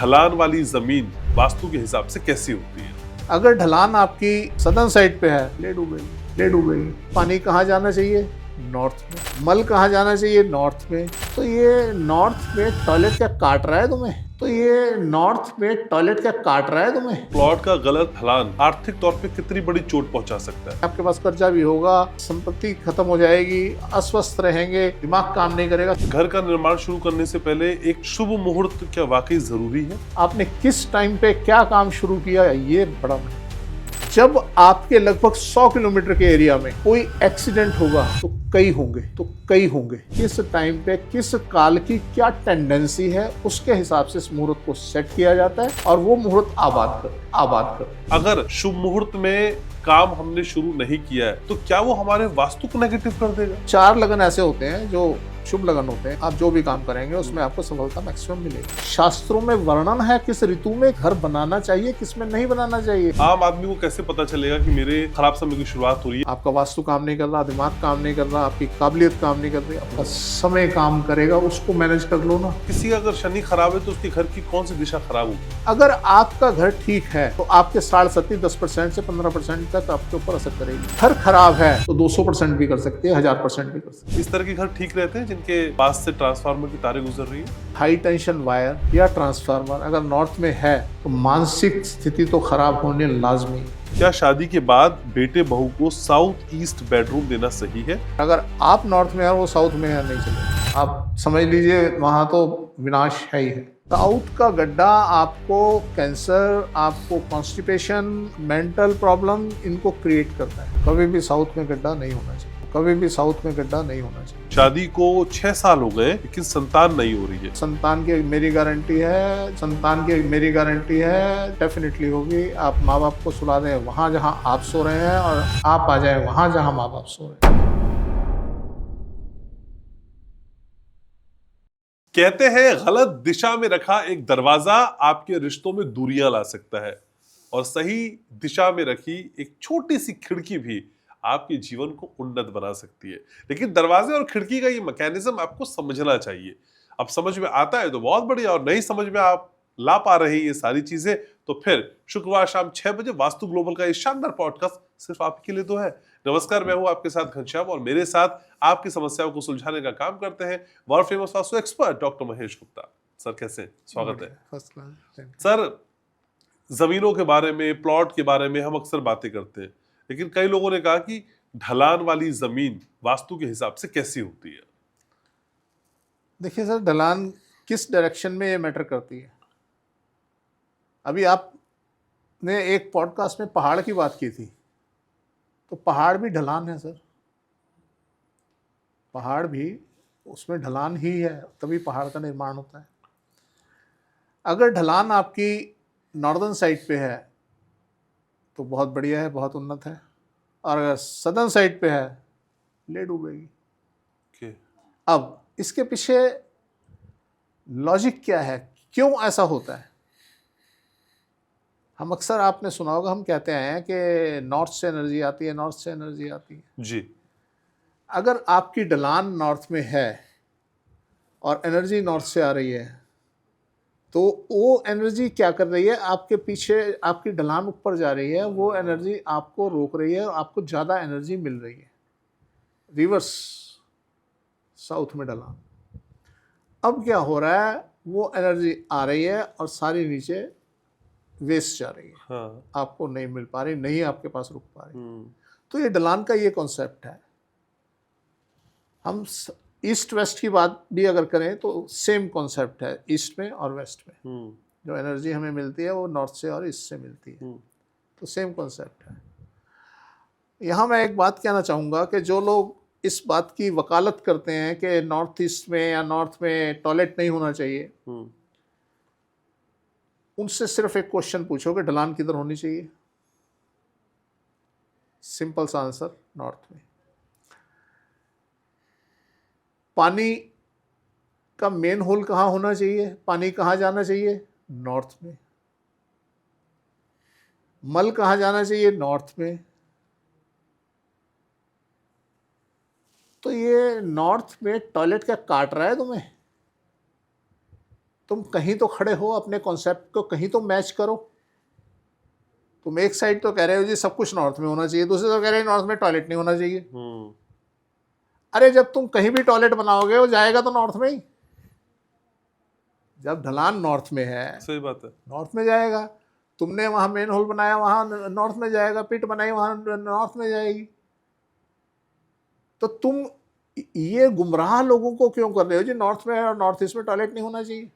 ढलान वाली जमीन वास्तु के हिसाब से कैसी होती है? अगर ढलान आपकी सदर्न साइड पे है, ले डूबेगी, ले डूबेगी। पानी कहाँ जाना चाहिए? नॉर्थ में। मल कहाँ जाना चाहिए? नॉर्थ में। तो ये नॉर्थ में टॉयलेट क्या काट रहा है तुम्हें? प्लॉट का गलत ढलान आर्थिक तौर पे कितनी बड़ी चोट पहुंचा सकता है? आपके पास कर्जा भी होगा, संपत्ति खत्म हो जाएगी, अस्वस्थ रहेंगे, दिमाग काम नहीं करेगा। घर का निर्माण शुरू करने से पहले एक शुभ मुहूर्त क्या वाकई जरूरी है? आपने किस टाइम पे क्या काम शुरू किया, ये बड़ा जब आपके लगभग 100 किलोमीटर के एरिया में कोई एक्सीडेंट होगा तो कई होंगे। किस टाइम पे किस काल की क्या टेंडेंसी है, उसके हिसाब से इस मुहूर्त को सेट किया जाता है और वो मुहूर्त आबाद कर। अगर शुभ मुहूर्त में काम हमने शुरू नहीं किया है तो क्या वो हमारे वास्तु को नेगेटिव कर देगा? 4 लगन ऐसे होते हैं जो शुभ लगन होते हैं। आप जो भी काम करेंगे उसमें आपको सफलता मैक्सिमम मिलेगी। शास्त्रों में वर्णन है किस ऋतु में घर बनाना चाहिए, किस में नहीं बनाना चाहिए। आम आदमी को कैसे पता चलेगा कि मेरे खराब समय की शुरुआत हो रही है? आपका वास्तु काम नहीं कर रहा, दिमाग काम नहीं कर रहा, आपकी काबिलियत काम नहीं कर रही, आपका समय काम करेगा, उसको मैनेज कर लो ना। किसी का अगर शनि खराब है तो उसके घर की कौन सी दिशा खराब होगी? अगर आपका घर ठीक है तो आपके 70% से 15% तक आपके ऊपर असर करेगी। घर खराब है तो 200% भी कर सकती है, 1000% भी कर सकती है। इस तरह के घर ठीक रहते हैं जिनके पास से ट्रांसफार्मर की तारें गुजर रही है? हाई टेंशन वायर या ट्रांसफार्मर अगर नॉर्थ में है तो मानसिक स्थिति तो खराब होने लाजमी। क्या शादी के बाद बेटे बहू को साउथ ईस्ट बेडरूम देना सही है? अगर आप नॉर्थ में है वो साउथ में है, नहीं चलेगा। आप समझ लीजिए वहां तो विनाश है ही है। साउथ का गड्ढा आपको कैंसर, आपको कॉन्स्टिपेशन, मेंटल प्रॉब्लम इनको क्रिएट करता है। कभी भी साउथ में गड्ढा नहीं होना चाहिए। शादी को 6 साल हो गए लेकिन संतान नहीं हो रही है। संतान की मेरी गारंटी है, डेफिनेटली होगी। आप माँ बाप को सुला दें वहां जहां आप सो रहे हैं और आप आ जाए वहां जहां माँ बाप सो रहे हैं। कहते हैं गलत दिशा में रखा एक दरवाजा आपके रिश्तों में दूरियां ला सकता है और सही दिशा में रखी एक छोटी सी खिड़की भी आपके जीवन को उन्नत बना सकती है। लेकिन दरवाजे और खिड़की का ये मैकेनिज्म आपको समझना चाहिए। अब समझ में आता है तो बहुत बढ़िया, और नहीं समझ में आप ला पा रहे हैं ये सारी चीजें तो फिर शुक्रवार शाम 6 बजे वास्तु ग्लोबल का ये शानदार पॉडकास्ट सिर्फ आपके लिए तो है। नमस्कार, मैं हूं आपके साथ घनश्याम और मेरे साथ आपकी समस्याओं को सुलझाने का काम करते हैं world famous vastu expert doctor Mahesh Gupta. Sir कैसे हैं? स्वागत है। First class. सर, जमीनों के बारे में, प्लॉट के बारे में हम अक्सर बातें करते हैं, लेकिन कई लोगों ने कहा कि ढलान वाली जमीन वास्तु के हिसाब से कैसी होती है? देखिए सर, ढलान किस डायरेक्शन में ये मैटर करती है। अभी आपने एक पॉडकास्ट में पहाड़ की बात की थी, तो पहाड़ भी ढलान है सर। पहाड़ भी उसमें ढलान ही है, तभी पहाड़ का निर्माण होता है। अगर ढलान आपकी नॉर्दर्न साइड पे है तो बहुत बढ़िया है, बहुत उन्नत है, और अगर सदर्न साइड पे है, ले डूबेगी। अब इसके पीछे लॉजिक क्या है, क्यों ऐसा होता है? हम अक्सर, आपने सुना होगा, हम कहते हैं कि नॉर्थ से एनर्जी आती है, जी। अगर आपकी ढलान नॉर्थ में है और एनर्जी नॉर्थ से आ रही है तो वो एनर्जी क्या कर रही है, आपके पीछे आपकी ढलान ऊपर जा रही है, वो एनर्जी आपको रोक रही है और आपको ज़्यादा एनर्जी मिल रही है। रिवर्स, साउथ में ढलान। अब क्या हो रहा है, वो एनर्जी आ रही है और सारी नीचे वेस्ट जा रही है। हाँ। आपको नहीं मिल पा रही, नहीं आपके पास रुक पा रही। तो ये ढलान का ये कॉन्सेप्ट है। हम ईस्ट वेस्ट की बात भी अगर करें तो सेम कॉन्सेप्ट है, ईस्ट में और वेस्ट में जो एनर्जी हमें मिलती है वो नॉर्थ से और ईस्ट से मिलती है, तो सेम कॉन्सेप्ट है। यहाँ मैं एक बात कहना चाहूँगा कि जो लोग इस बात की वकालत करते हैं कि नॉर्थ ईस्ट में या नॉर्थ में टॉयलेट नहीं होना चाहिए, उनसे सिर्फ एक क्वेश्चन पूछो कि ढलान किधर होनी चाहिए। सिंपल सा आंसर, नॉर्थ में। पानी का मेन होल कहाँ होना चाहिए, पानी कहाँ जाना चाहिए? नॉर्थ में। मल कहाँ जाना चाहिए? नॉर्थ में। तो ये नॉर्थ में टॉयलेट क्या काट रहा है तुम्हें? तुम कहीं तो खड़े हो, अपने कॉन्सेप्ट को कहीं तो मैच करो। तुम एक साइड तो कह रहे हो जी सब कुछ नॉर्थ में होना चाहिए, दूसरे तो कह रहे हो नॉर्थ में टॉयलेट नहीं होना चाहिए। अरे जब तुम कहीं भी टॉयलेट बनाओगे वो जाएगा तो नॉर्थ में ही। जब ढलान नॉर्थ में है, सही बात है। नॉर्थ में जाएगा। तुमने वहां मेन होल बनाया, वहां नॉर्थ में जाएगा। पिट बनाई, वहां नॉर्थ में जाएगी। तो तुम ये गुमराह लोगों को क्यों कर रहे हो जी नॉर्थ में और नॉर्थ ईस्ट में टॉयलेट नहीं होना चाहिए?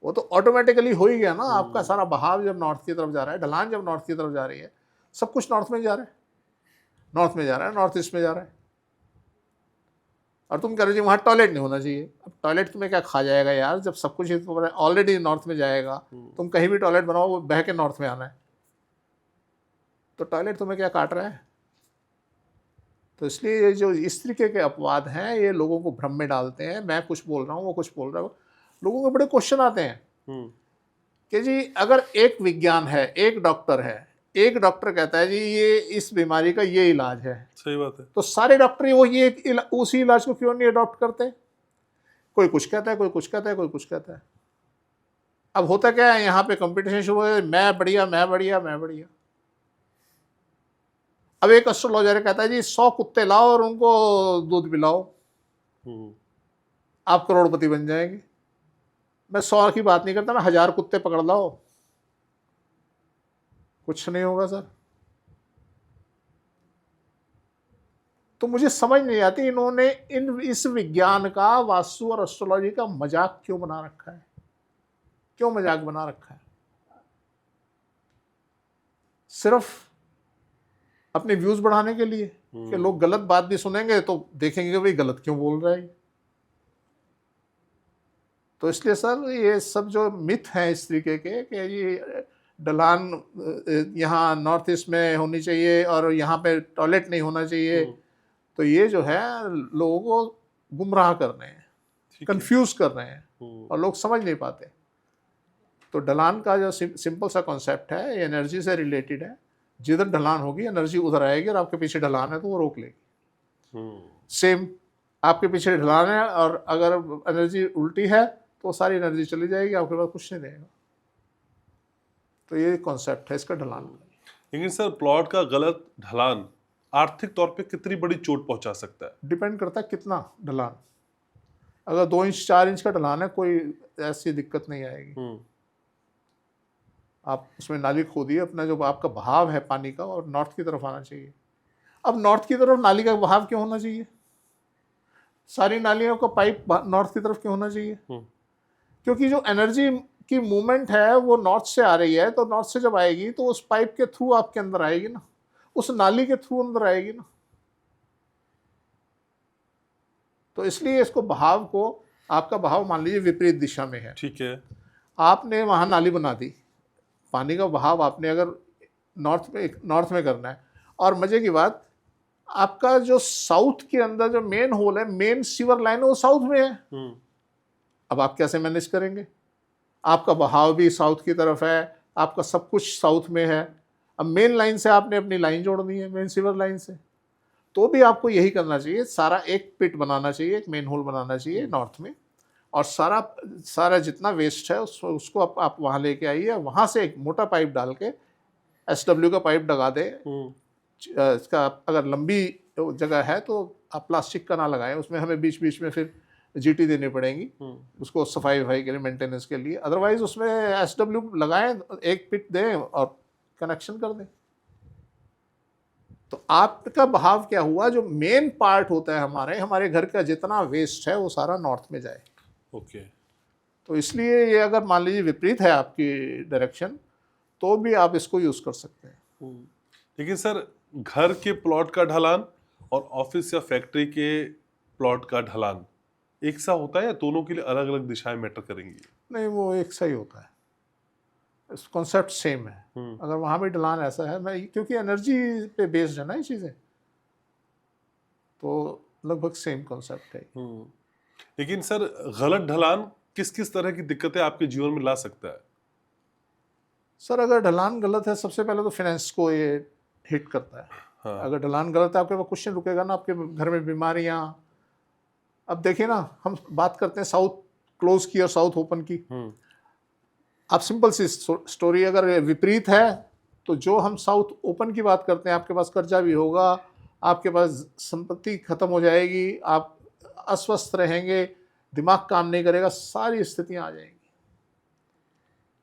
वो तो ऑटोमेटिकली हो ही गया ना। आपका सारा बहाव जब नॉर्थ की तरफ जा रहा है, ढलान जब नॉर्थ की तरफ जा रही है, सब कुछ नॉर्थ में जा रहा है, नॉर्थ में जा रहा है, नॉर्थ ईस्ट में जा रहा है। और तुम कह रहे हो जी वहाँ टॉयलेट नहीं होना चाहिए। अब टॉयलेट तुम्हें क्या खा जाएगा यार, जब सब कुछ ऑलरेडी नॉर्थ में जाएगा। तुम कहीं भी टॉयलेट बनाओ वो बह के नॉर्थ में आना है, तो टॉयलेट तुम्हें क्या काट रहा है? तो इसलिए ये जो इस तरीके के अपवाद हैं ये लोगों को भ्रम में डालते हैं। मैं कुछ बोल रहा हूँ, वो कुछ बोल रहा हूँ। लोगों को बड़े क्वेश्चन आते हैं कि जी अगर एक विज्ञान है, एक डॉक्टर है, एक डॉक्टर कहता है जी ये इस बीमारी का ये इलाज है, सही बात है। तो सारे डॉक्टर वो ये उसी इलाज को क्यों नहीं अडॉप्ट करते? कोई कुछ कहता है, कोई कुछ कहता है, कोई कुछ कहता है। अब होता क्या है, यहाँ पे कंपटीशन शुरू है, मैं बढ़िया, मैं बढ़िया, मैं बढ़िया। अब एक एस्ट्रोलॉजर कहता है जी 100 कुत्ते लाओ और उनको दूध पिलाओ, आप करोड़पति बन जाएंगे। मैं 100 की बात नहीं करता, मैं 1000 कुत्ते पकड़ लाओ, कुछ नहीं होगा सर। तो मुझे समझ नहीं आती इन्होंने इस विज्ञान का, वास्तु और एस्ट्रोलॉजी का मजाक क्यों बना रखा है? क्यों मजाक बना रखा है? सिर्फ अपने व्यूज बढ़ाने के लिए कि लोग गलत बात भी सुनेंगे तो देखेंगे कि भाई गलत क्यों बोल रहा है। तो इसलिए सर ये सब जो मिथ हैं इस तरीके के कि ये ढलान यहाँ नॉर्थ ईस्ट में होनी चाहिए और यहाँ पे टॉयलेट नहीं होना चाहिए, तो ये जो है लोगों को गुमराह कर रहे हैं, कंफ्यूज कर रहे हैं और लोग समझ नहीं पाते। तो ढलान का जो सिंपल सा कॉन्सेप्ट है, ये एनर्जी से रिलेटेड है। जिधर ढलान होगी एनर्जी उधर आएगी, और आपके पीछे ढलान है तो वो रोक लेगी। सेम आपके पीछे ढलान है और अगर एनर्जी उल्टी है तो सारी एनर्जी चली जाएगी, आपके पास कुछ नहीं रहेगा। तो ये कॉन्सेप्ट है इसका ढलान का। लेकिन सर प्लॉट का गलत ढलान आर्थिक तौर पे कितनी बड़ी चोट पहुंचा सकता है? डिपेंड करता है कितना ढलान। अगर 2 इंच 4 इंच का ढलान है कोई ऐसी दिक्कत नहीं आएगी। आप उसमें नाली खोदिए, अपना जो आपका बहाव है पानी का, और नॉर्थ की तरफ आना चाहिए। अब नॉर्थ की तरफ नाली का बहाव क्यों होना चाहिए? सारी नालियों का पाइप नॉर्थ की तरफ क्यों होना चाहिए? क्योंकि जो एनर्जी की मूवमेंट है वो नॉर्थ से आ रही है, तो नॉर्थ से जब आएगी तो उस पाइप के थ्रू आपके अंदर आएगी ना, उस नाली के थ्रू अंदर आएगी ना। तो इसलिए इसको बहाव को, आपका बहाव मान लीजिए विपरीत दिशा में है, ठीक है, आपने वहां नाली बना दी, पानी का बहाव आपने अगर नॉर्थ में करना है, और मजे की बात आपका जो साउथ के अंदर जो मेन होल है, मेन सीवर लाइन है, वो साउथ में है। अब आप कैसे मैनेज करेंगे? आपका बहाव भी साउथ की तरफ है, आपका सब कुछ साउथ में है। अब मेन लाइन से आपने अपनी लाइन जोड़नी है, मेन सीवर लाइन से, तो भी आपको यही करना चाहिए। सारा एक पिट बनाना चाहिए, एक मेन होल बनाना चाहिए नॉर्थ में, और सारा जितना वेस्ट है उसको आप वहाँ लेके आइए, वहाँ से एक मोटा पाइप डाल के SW का पाइप लगा दे। इसका अगर लंबी जगह है तो आप प्लास्टिक का ना लगाएं, उसमें हमें बीच बीच में फिर GT देनी पड़ेगी उसको सफाई वफाई के लिए, मेंटेनेंस के लिए। अदरवाइज उसमें SW लगाएं, एक पिट दें और कनेक्शन कर दें। तो आपका बहाव क्या हुआ, जो मेन पार्ट होता है हमारे घर का जितना वेस्ट है वो सारा नॉर्थ में जाए। ओके। तो इसलिए ये अगर मान लीजिए विपरीत है आपकी डायरेक्शन, तो भी आप इसको यूज कर सकते हैं। लेकिन सर घर के प्लॉट का ढलान और ऑफिस या फैक्ट्री के प्लॉट का ढलान एक सा होता है या दोनों के लिए अलग अलग दिशाएं मैटर करेंगी? नहीं, वो एक सा ही होता है, कॉन्सेप्ट सेम है। अगर वहां भी ढलान ऐसा है, मैं क्योंकि एनर्जी पे बेस्ड है ना ये चीजें, तो लगभग सेम कॉन्सेप्ट है। लेकिन सर गलत ढलान किस किस तरह की दिक्कतें आपके जीवन में ला सकता है? सर अगर ढलान गलत है, सबसे पहले तो फाइनेंस को ये हिट करता है। हाँ। अगर ढलान गलत है, आपके पास क्वेश्चन रुकेगा ना, आपके घर में बीमारियां। अब देखिए ना, हम बात करते हैं साउथ क्लोज की और साउथ ओपन की। हम्म, आप सिंपल सी स्टोरी, अगर विपरीत है तो जो हम साउथ ओपन की बात करते हैं, आपके पास कर्जा भी होगा, आपके पास संपत्ति खत्म हो जाएगी, आप अस्वस्थ रहेंगे, दिमाग काम नहीं करेगा, सारी स्थितियां आ जाएंगी।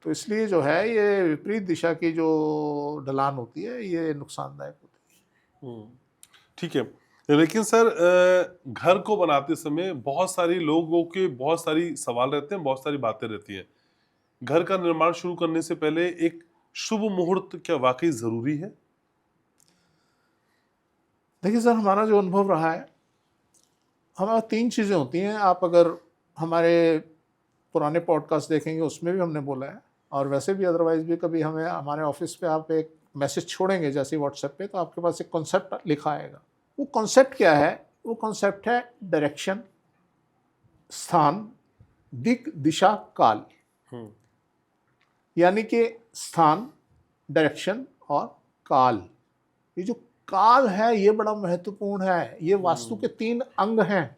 तो इसलिए जो है ये विपरीत दिशा की जो ढलान होती है ये नुकसानदायक होती है। ठीक है। लेकिन सर घर को बनाते समय बहुत सारी लोगों के बहुत सारी सवाल रहते हैं, बहुत सारी बातें रहती हैं। घर का निर्माण शुरू करने से पहले एक शुभ मुहूर्त क्या वाकई जरूरी है? देखिए सर, हमारा जो अनुभव रहा है, हमारा 3 चीज़ें होती हैं। आप अगर हमारे पुराने पॉडकास्ट देखेंगे उसमें भी हमने बोला है, और वैसे भी अदरवाइज भी कभी हमें हमारे ऑफिस पे आप एक मैसेज छोड़ेंगे जैसे व्हाट्सएप पे, तो आपके पास एक कॉन्सेप्ट लिखा आएगा। वो कॉन्सेप्ट क्या है? वो कॉन्सेप्ट है डायरेक्शन, स्थान, दिक, दिशा, काल। हम्म, यानी कि स्थान, डायरेक्शन और काल। ये जो काल है ये बड़ा महत्वपूर्ण है। ये वास्तु के 3 अंग हैं।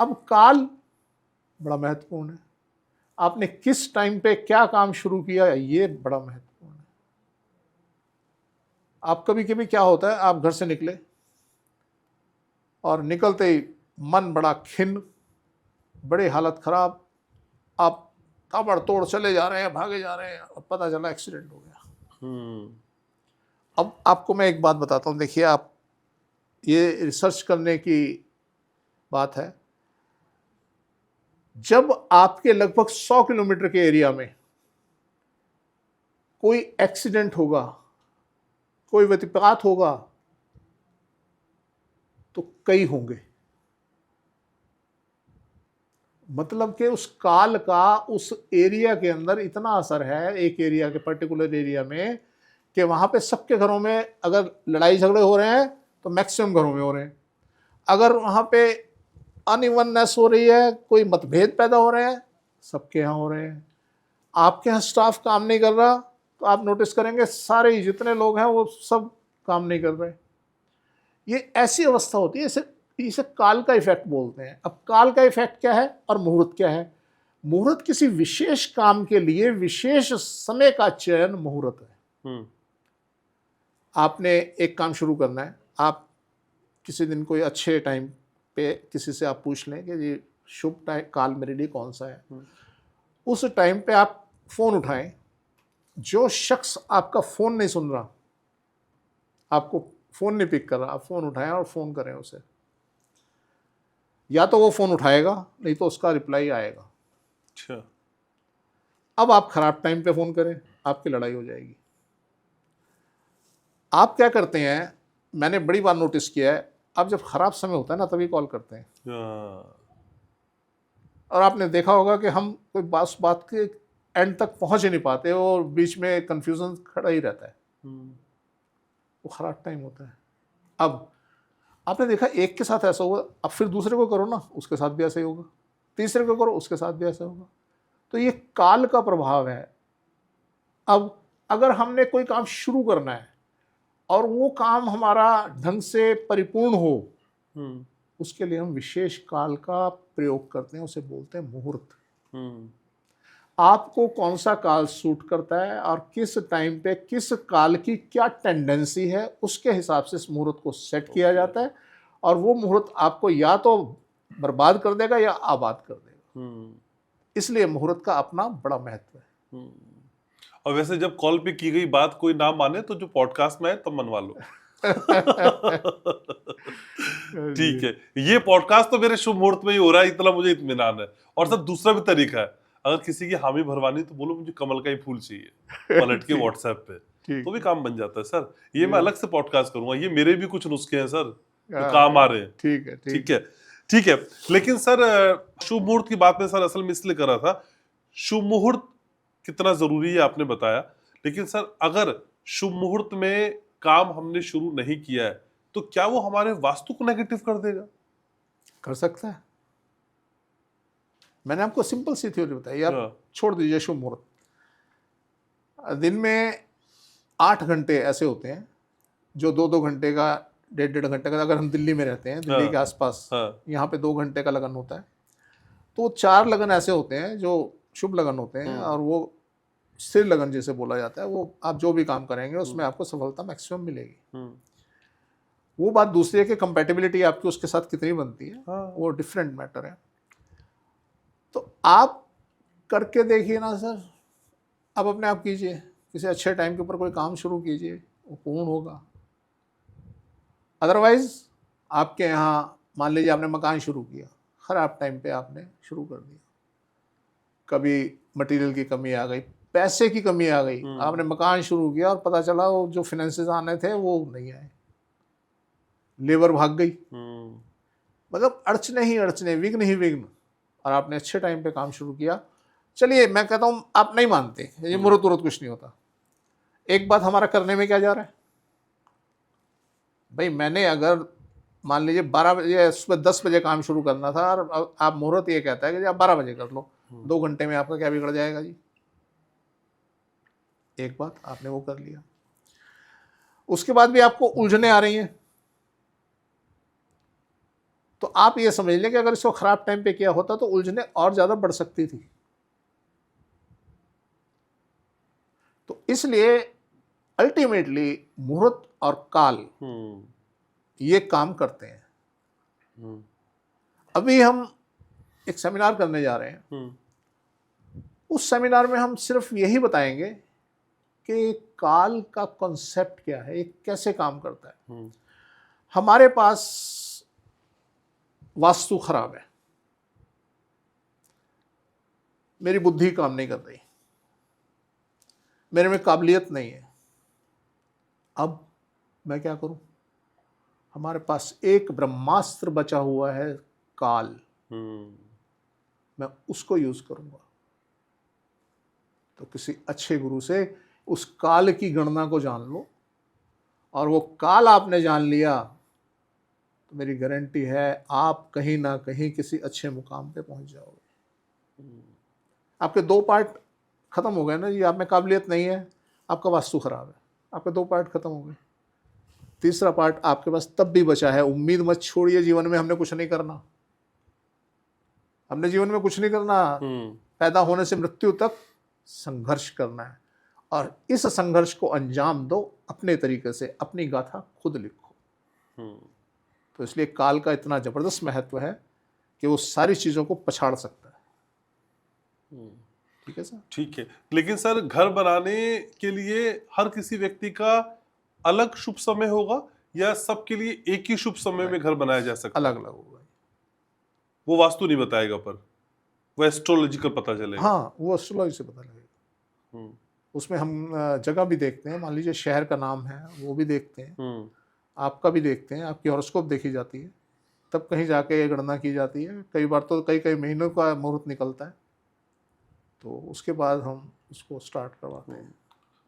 अब काल बड़ा महत्वपूर्ण है। आपने किस टाइम पे क्या काम शुरू किया ये बड़ा महत्वपूर्ण है। आप कभी कभी क्या होता है, आप घर से निकले और निकलते ही मन बड़ा खिन्न, बड़े हालत खराब, आप ताबड़तोड़ चले जा रहे हैं, भागे जा रहे हैं, और पता चला एक्सीडेंट हो गया। हम्म, अब आपको मैं एक बात बताता हूँ, देखिए आप, ये रिसर्च करने की बात है। जब आपके लगभग 100 किलोमीटर के एरिया में कोई एक्सीडेंट होगा, कोई व्यतिपात होगा, तो कई होंगे। मतलब कि उस काल का उस एरिया के अंदर इतना असर है, एक एरिया के पर्टिकुलर एरिया में, कि वहां पे सबके घरों में अगर लड़ाई झगड़े हो रहे हैं तो मैक्सिमम घरों में हो रहे हैं। अगर वहां पे अनइवननेस हो रही है, कोई मतभेद पैदा हो रहे हैं, सबके यहाँ हो रहे हैं। आपके यहाँ स्टाफ काम नहीं कर रहा तो आप नोटिस करेंगे सारे जितने लोग हैं वो सब काम नहीं कर रहे। ये ऐसी अवस्था होती है, इसे काल का इफेक्ट बोलते हैं। अब काल का इफेक्ट क्या है और मुहूर्त क्या है? मुहूर्त किसी विशेष काम के लिए विशेष समय का चयन मुहूर्त है। हम्म, आपने एक काम शुरू करना है, आप किसी दिन कोई अच्छे टाइम पे किसी से आप पूछ लें कि जी शुभ टाइम काल मेरे लिए कौन सा है। उस टाइम पे आप फोन उठाएं। जो शख्स आपका फोन नहीं सुन रहा, आपको फोन नहीं पिक कर रहा, आप फोन उठाएं और फोन करें उसे। या तो वो फोन उठाएगा, नहीं तो उसका रिप्लाई आएगा। अच्छा, अब आप खराब टाइम पे फोन करें, आपकी लड़ाई हो जाएगी। आप क्या करते हैं, मैंने बड़ी बार नोटिस किया है, अब जब खराब समय होता है ना तभी कॉल करते हैं। हाँ, और आपने देखा होगा कि हम कोई बात के एंड तक पहुंच ही नहीं पाते और बीच में कंफ्यूजन खड़ा ही रहता है। वो खराब टाइम होता है। अब आपने देखा एक के साथ ऐसा हुआ, अब फिर दूसरे को करो ना, उसके साथ भी ऐसा ही होगा, तीसरे को करो, उसके साथ भी ऐसा होगा। तो ये काल का प्रभाव है। अब अगर हमने कोई काम शुरू करना है और वो काम हमारा ढंग से परिपूर्ण हो, उसके लिए हम विशेष काल का प्रयोग करते हैं, उसे बोलते हैं मुहूर्त। आपको कौन सा काल सूट करता है और किस टाइम पे किस काल की क्या टेंडेंसी है, उसके हिसाब से इस मुहूर्त को सेट किया जाता है। और वो मुहूर्त आपको या तो बर्बाद कर देगा या आबाद कर देगा। इसलिए मुहूर्त का अपना बड़ा महत्व है। और वैसे जब कॉल पे की गई बात कोई ना माने तो जो पॉडकास्ट में है तब मनवा लो। ठीक है, ये पॉडकास्ट तो मेरे शुभ मुहूर्त में ही हो रहा है, इतना मुझे इत्मीनान है। और सर दूसरा भी तरीका है, अगर किसी की हामी भरवानी तो बोलो मुझे कमल का ही फूल चाहिए, पलट के व्हाट्सएप पे, तो भी काम बन जाता है सर। ये मैं अलग से पॉडकास्ट करूंगा, ये मेरे भी कुछ नुस्खे हैं सर तो काम आ रहे हैं। ठीक है, ठीक है, ठीक है। लेकिन सर शुभ मुहूर्त की बात में सर असल में इसलिए कर रहा था, शुभ मुहूर्त कितना जरूरी है आपने बताया, लेकिन सर अगर शुभ मुहूर्त में काम हमने शुरू नहीं किया है तो क्या वो हमारे वास्तु को नेगेटिव कर देगा? कर सकता है। मैंने आपको सिंपल सी थ्योरी बताई, आप छोड़ दीजिए शुभ मुहूर्त। दिन में 8 घंटे ऐसे होते हैं जो 2-2 घंटे का, 1.5-1.5 घंटे का, अगर हम दिल्ली में रहते हैं, दिल्ली के आसपास, यहाँ पे 2 घंटे का लगन होता है। तो 4 लगन ऐसे होते हैं जो शुभ लगन होते हैं, और वो स्थिर लगन जैसे बोला जाता है, वो आप जो भी काम करेंगे उसमें आपको सफलता मैक्सिमम मिलेगी। वो बात दूसरी है कि कंपैटिबिलिटी आपकी उसके साथ कितनी बनती है, वो डिफरेंट मैटर है। तो आप करके देखिए ना सर, आप अपने आप कीजिए, किसी अच्छे टाइम के ऊपर कोई काम शुरू कीजिए, वो पूर्ण होगा। अदरवाइज आपके यहाँ मान लीजिए आपने मकान शुरू किया, खराब टाइम पे आपने शुरू कर दिया, कभी मटेरियल की कमी आ गई, पैसे की कमी आ गई, आपने मकान शुरू किया और पता चला वो जो फाइनेंसेस आने थे वो नहीं आए, लेबर भाग गई, मतलब अड़चने ही अड़चने, विघ्न ही विघ्न, और आपने अच्छे टाइम पे काम शुरू किया। चलिए मैं कहता हूँ आप नहीं मानते, ये मुहूर्त तुरंत कुछ नहीं होता। एक बात, हमारा करने में क्या जा रहा है भाई? मैंने अगर मान लीजिए 12 बजे सुबह 10 बजे काम शुरू करना था, और आप मुहूर्त ये कहता है कि आप 12 बजे कर लो, 2 घंटे में आपका क्या बिगड़ जाएगा जी? एक बात आपने वो कर लिया, उसके बाद भी आपको उलझने आ रही हैं, तो आप ये समझ लें कि अगर इसको खराब टाइम पे किया होता तो उलझने और ज्यादा बढ़ सकती थी। तो इसलिए अल्टीमेटली मुहूर्त और काल ये काम करते हैं। अभी हम एक सेमिनार करने जा रहे हैं, उस सेमिनार में हम सिर्फ यही बताएंगे कि काल का कॉन्सेप्ट क्या है, ये कैसे काम करता है। हमारे पास वास्तु खराब है, मेरी बुद्धि काम नहीं कर रही, मेरे में काबिलियत नहीं है, अब मैं क्या करूं? हमारे पास एक ब्रह्मास्त्र बचा हुआ है, काल, मैं उसको यूज करूंगा। तो किसी अच्छे गुरु से उस काल की गणना को जान लो, और वो काल आपने जान लिया तो मेरी गारंटी है आप कहीं ना कहीं किसी अच्छे मुकाम पे पहुंच जाओगे। आपके 2 पार्ट खत्म हो गए ना जी, आप में काबिलियत नहीं है, आपका वास्तु खराब है, आपके 2 पार्ट खत्म हो गए। तीसरा पार्ट आपके पास तब भी बचा है, उम्मीद मत छोड़िए जीवन में हमने कुछ नहीं करना, हमने जीवन में कुछ नहीं करना, पैदा होने से मृत्यु तक संघर्ष करना है, और इस संघर्ष को अंजाम दो अपने तरीके से, अपनी गाथा खुद लिखो। तो इसलिए काल का इतना जबरदस्त महत्व है कि वो सारी चीजों को पछाड़ सकता है। ठीक है सर? ठीक है, लेकिन सर घर बनाने के लिए हर किसी व्यक्ति का अलग शुभ समय होगा, या सबके लिए एक ही शुभ समय में घर बनाया जा सकता है? अलग अलग होगा, वो वास्तु नहीं बताएगा, पर वो एस्ट्रोलॉजिकल पता चलेगा। हाँ, वो एस्ट्रोलॉजी से पता लगेगा। उसमें हम जगह भी देखते हैं, मान लीजिए शहर का नाम है वो भी देखते हैं, आपका भी देखते हैं, आपकी हॉरोस्कोप देखी जाती है, तब कहीं जाके ये गणना की जाती है। कई बार तो कई महीनों का मुहूर्त निकलता है, तो उसके बाद हम इसको स्टार्ट करवाते हैं।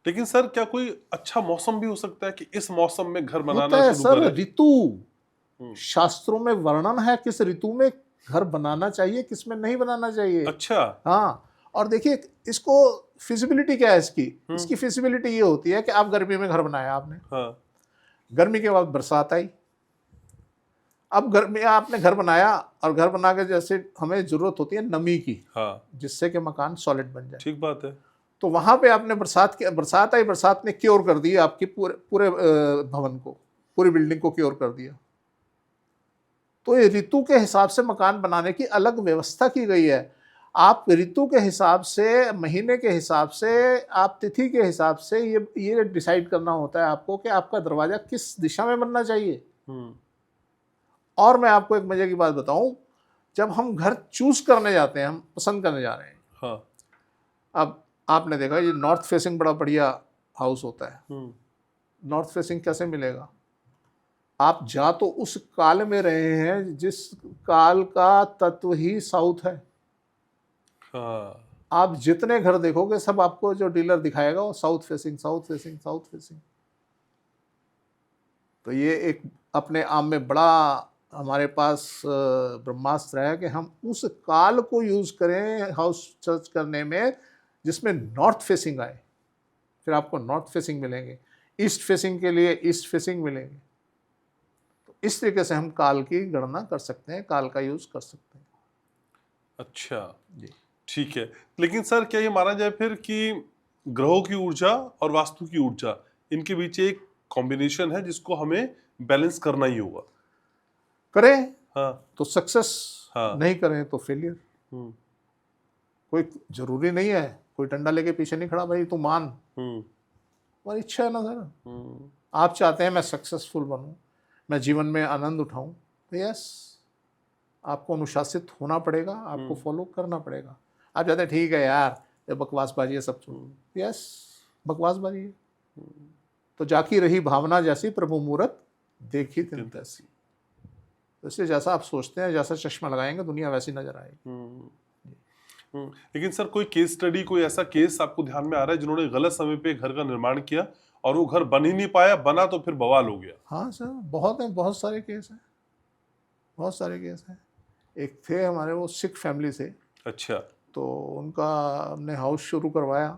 लेकिन सर क्या कोई अच्छा मौसम भी हो सकता है कि इस मौसम में घर होता बनाना है शुरू सर, करें? ऋतु शास्त्रों में वर्णन है किस ऋतु में घर बनाना चाहिए, किस में नहीं बनाना चाहिए। अच्छा। हाँ, और देखिए इसको फिजिबिलिटी क्या है इसकी, इसकी फिजिबिलिटी ये होती है कि आप गर्मी में घर बनाया आपने, हाँ। गर्मी के बाद बरसात आई, अब गर्मी आपने घर बनाया, और घर बना के जैसे हमें जरूरत होती है नमी की, हाँ, जिससे कि मकान सॉलिड बन जाए। ठीक बात है। तो वहां पे आपने बरसात आई, बरसात ने क्योर कर दी आपकी पूरे भवन को, पूरी बिल्डिंग को क्योर कर दिया। तो ये ऋतु के हिसाब से मकान बनाने की अलग व्यवस्था की गई है। आप ऋतु के हिसाब से, महीने के हिसाब से, आप तिथि के हिसाब से ये डिसाइड करना होता है आपको कि आपका दरवाजा किस दिशा में बनना चाहिए। और मैं आपको एक मजे की बात बताऊं, जब हम घर चूज करने जाते हैं, हम पसंद करने जा रहे हैं, हाँ। अब आपने देखा ये नॉर्थ फेसिंग बड़ा बढ़िया हाउस होता है। नॉर्थ फेसिंग कैसे मिलेगा? आप जा तो उस काल में रहे हैं जिस काल का तत्व ही साउथ है। हाँ। आप जितने घर देखोगे सब आपको जो डीलर दिखाएगा वो south facing, south facing, south facing. तो ये एक अपने आप में बड़ा हमारे पास ब्रह्मास्त्र है कि हम उस काल को यूज करें हाउस सर्च करने में जिसमें नॉर्थ फेसिंग आए, फिर आपको नॉर्थ फेसिंग मिलेंगे, ईस्ट फेसिंग के लिए ईस्ट फेसिंग मिलेंगे। तो इस तरीके से हम काल की गणना कर सकते हैं, काल का यूज कर सकते हैं। अच्छा, जी। ठीक है। लेकिन सर क्या ये माना जाए फिर कि ग्रहों की ऊर्जा और वास्तु की ऊर्जा इनके बीच एक कॉम्बिनेशन है जिसको हमें बैलेंस करना ही होगा? करें हाँ, तो सक्सेस, हाँ। नहीं करें तो फेलियर। हुँ, कोई जरूरी नहीं है, कोई डंडा लेके पीछे नहीं खड़ा, भाई तू मान, हुँ, तुम्हारी इच्छा है ना सर। हुँ, आप चाहते हैं मैं सक्सेसफुल बनूं, मैं जीवन में आनंद उठाऊं, तो यस, आपको अनुशासित होना पड़ेगा, आपको फॉलो करना पड़ेगा। आप चाहते हैं ठीक है यार, ये बकवासबाजी है सब छोड़, यस, बकवासबाजी है। तो जाकी रही भावना जैसी, प्रभु मूरत देखी तिन तैसी। तो इसलिए जैसा आप सोचते हैं, जैसा चश्मा लगाएंगे, दुनिया वैसी नजर आएगी। हुँ, हुँ। लेकिन सर कोई केस स्टडी, कोई ऐसा केस आपको ध्यान में आ रहा है जिन्होंने गलत समय पे घर का निर्माण किया और वो घर बन ही नहीं पाया, बना तो फिर बवाल हो गया? हाँ सर, बहुत हैं, बहुत सारे केस हैं, बहुत सारे केस हैं। एक थे हमारे, वो सिख फैमिली से, अच्छा। तो उनका हमने हाउस शुरू करवाया,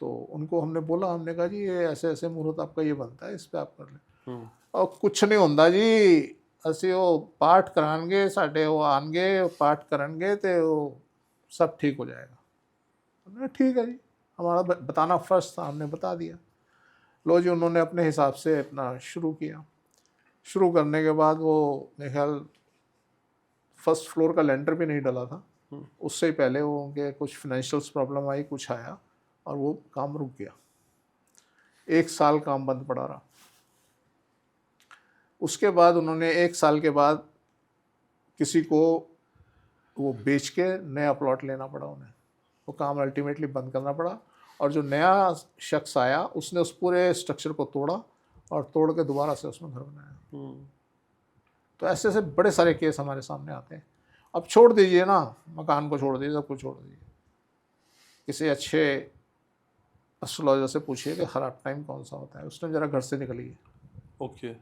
तो उनको हमने बोला, हमने कहा जी ये ऐसे ऐसे मुहूर्त आपका ये बनता है, इस पे आप कर लें। हुँ, और कुछ नहीं होता जी, ਅਸੀਂ वो पाठ कराएंगे, साढ़े वो आएंगे, पाठ करेंगे तो वो सब ठीक हो जाएगा। हमने ठीक है जी, हमारा बताना फर्ज था, हमने बता दिया। लो जी, उन्होंने अपने हिसाब से अपना शुरू किया। शुरू करने के बाद वो मेरे ख्याल फर्स्ट फ्लोर का लेंटर भी नहीं डला था, उससे ही पहले वो उनके कुछ फाइनेंशियल्स प्रॉब्लम आई, कुछ आया और वो काम रुक गया। 1 साल काम बंद पड़ा रहा। उसके बाद उन्होंने 1 साल के बाद किसी को वो बेच के नया प्लॉट लेना पड़ा उन्हें, वो काम अल्टीमेटली बंद करना पड़ा। और जो नया शख्स आया उसने उस पूरे स्ट्रक्चर को तोड़ा और तोड़ के दोबारा से उसमें घर बनाया। हुँ, तो ऐसे ऐसे बड़े सारे केस हमारे सामने आते हैं। अब छोड़ दीजिए ना, मकान को छोड़ दीजिए, सब कुछ छोड़ दीजिए, किसी अच्छे एस्ट्रोलॉजर से पूछिए कि खराब टाइम कौन सा होता है, उस टाइम जरा घर से निकलिए, ओके।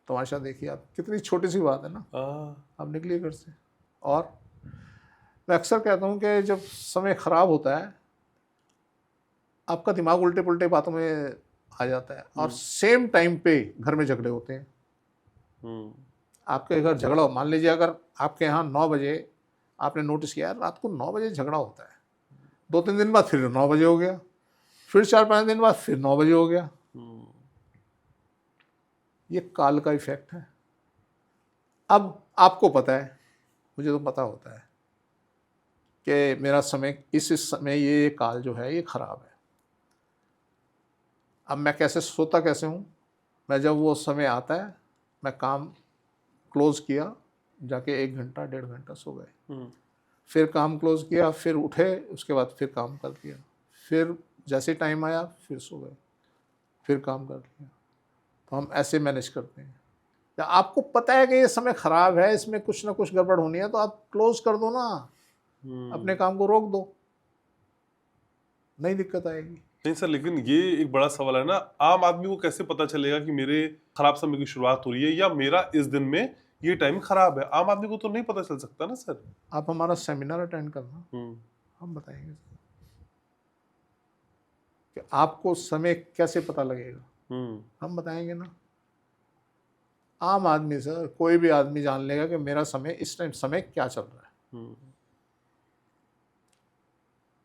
तमाशा देखिए आप, कितनी छोटी सी बात है ना, आप निकलिए घर से। और मैं अक्सर कहता हूँ कि जब समय ख़राब होता है, आपका दिमाग उल्टे पुल्टे बातों में आ जाता है, और सेम टाइम पे घर में झगड़े होते हैं। हुँ, आपके घर झगड़ा हो, मान लीजिए अगर आपके यहाँ 9 बजे आपने नोटिस किया रात को 9 बजे झगड़ा होता है, 2-3 दिन बाद फिर 9 बजे हो गया, फिर 4-5 दिन बाद फिर 9 बजे हो गया। हुँ, ये काल का इफेक्ट है। अब आपको पता है, मुझे तो पता होता है कि मेरा समय इस समय ये काल जो है ये ख़राब है। अब मैं कैसे सोता कैसे हूँ, मैं जब वो समय आता है, मैं काम क्लोज़ किया, जाके 1 घंटा 1.5 घंटा सो गए, हुँ, फिर काम क्लोज़ किया, फिर उठे, उसके बाद फिर काम कर दिया, फिर जैसे टाइम आया फिर सो गए, फिर काम कर लिया। तो हम ऐसे मैनेज करते हैं। या आपको पता है कि ये समय ख़राब है, इसमें कुछ ना कुछ गड़बड़ होनी है, तो आप क्लोज़ कर दो ना, अपने काम को रोक दो, नहीं दिक्कत आएगी। नहीं सर, लेकिन ये एक बड़ा सवाल है ना, आम आदमी को कैसे पता चलेगा कि मेरे खराब समय की शुरुआत हो रही है या मेरा इस दिन में ये टाइम खराब है? आम आदमी को तो नहीं पता चल सकता ना सर। आप हमारा सेमिनार अटेंड करना, हुँ, हम बताएंगे कि आपको समय कैसे पता लगेगा, हुँ, हम बताएंगे ना। आम आदमी सर, कोई भी आदमी जान लेगा कि मेरा समय इस टाइम समय क्या चल रहा है। हुँ,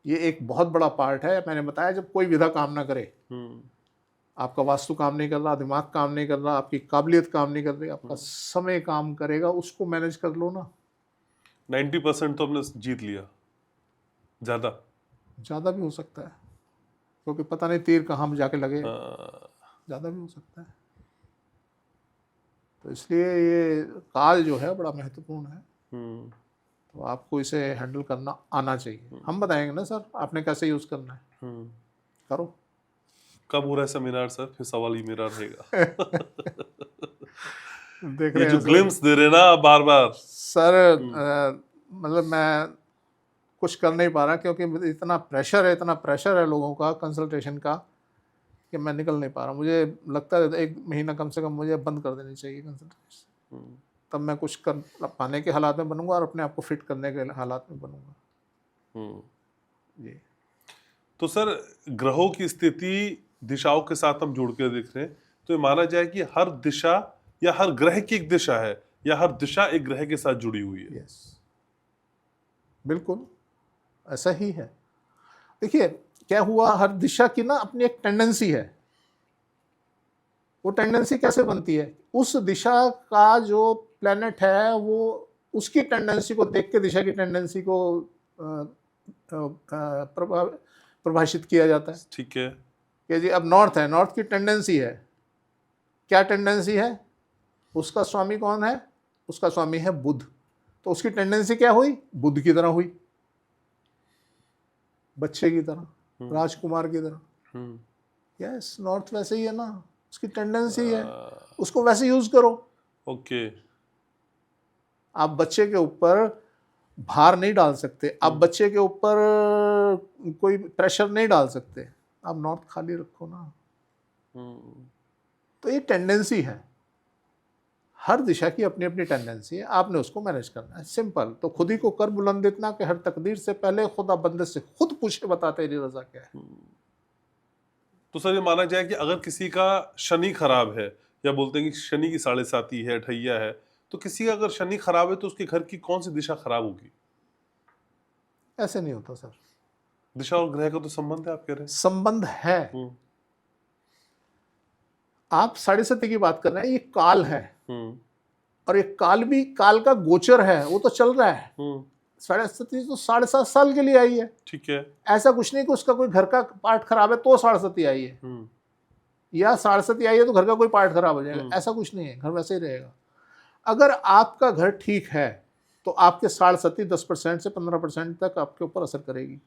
ये एक बहुत बड़ा पार्ट है। मैंने बताया, जब कोई विधा काम ना करे, हुँ, आपका वास्तु काम नहीं कर रहा, दिमाग काम नहीं कर रहा, आपकी काबिलियत काम नहीं कर रही, आपका समय काम करेगा, उसको मैनेज कर लो ना। 90% तो हमने जीत लिया। ज़्यादा। ज़्यादा भी हो सकता है, क्योंकि पता नहीं तीर कहाँ में जाके लगे, हाँ, ज़्यादा भी हो सकता है। तो इसलिए ये काल जो है बड़ा महत्वपूर्ण है, हुँ, तो आपको इसे हैंडल करना आना चाहिए। हम बताएंगे ना सर, आपने कैसे यूज़ करना है, हुँ। करो। कब हो रहा है सेमिनार सर? फिर सवाल ही मेरा रहेगा। देख ये रहे जो हैं सर। ग्लिम्स दे रहे हैं ना बार-बार। सर मतलब मैं कुछ कर नहीं पा रहा, क्योंकि इतना प्रेशर है लोगों का कंसल्टेशन का, कि मैं निकल नहीं पा रहा। मुझे लगता है 1 महीना कम से कम मुझे बंद कर देनी चाहिए कंसल्टेशन, हुँ, तब मैं कुछ कर पाने के हालात में बनूंगा और अपने आप को फिट करने के हालात में बनूंगा। हुँ। जी। तो सर ग्रहों की स्थिति दिशाओं के साथ हम जोड़ के देख रहे हैं, तो ये माना जाए कि हर दिशा या हर ग्रह की एक दिशा है या हर दिशा एक ग्रह के साथ जुड़ी हुई है। यस। बिल्कुल ऐसा ही है। देखिए क्या हुआ, हर दिशा की ना अपनी एक टेंडेंसी है। वो टेंडेंसी कैसे बनती है, उस दिशा का जो प्लेनेट है वो उसकी टेंडेंसी को देख के दिशा की टेंडेंसी को प्रभाषित किया जाता है। ठीक है। कि जी अब नॉर्थ है, नॉर्थ की टेंडेंसी है, क्या टेंडेंसी है, उसका स्वामी कौन है, उसका स्वामी है बुध, तो उसकी टेंडेंसी क्या हुई, बुध की तरह हुई, बच्चे की तरह, राजकुमार की तरह। यस, नॉर्थ वैसे ही है ना, उसकी टेंडेंसी है, उसको वैसे यूज करो। ओके। आप बच्चे के ऊपर भार नहीं डाल सकते, आप बच्चे के ऊपर कोई प्रेशर नहीं डाल सकते, आप नॉर्थ खाली रखो ना। तो ये टेंडेंसी है, हर दिशा की अपनी अपनी टेंडेंसी है, आपने उसको मैनेज करना है, सिंपल। तो खुद ही को कर बुलंद इतना कि हर तकदीर से पहले खुदा बंदे से खुद पूछे बता तेरी रजा क्या है। तो सर ये माना जाए कि अगर किसी का शनि खराब है, या बोलते हैं कि शनि की 7.5 है, अठैया है, तो किसी का अगर शनि खराब है तो उसके घर की कौन सी दिशा खराब होगी? ऐसे नहीं होता सर, दिशा और ग्रह का तो संबंध है, आप कह रहे हैं। संबंध है। आप 7.5 की बात कर रहे हैं, ये काल है, और ये काल भी काल का गोचर है, वो तो चल रहा है। 7.5 तो 7.5 साल के लिए आई है। ठीक है। ऐसा कुछ नहीं कि उसका कोई घर का पार्ट खराब है तो 7.5 आई है, या 7.5 आई है तो घर का कोई पार्ट खराब हो जाएगा, ऐसा कुछ नहीं है, घर वैसे ही रहेगा। अगर आपका घर ठीक है तो आपके 7.5 10% से 15% तक आपके ऊपर असर करेगी।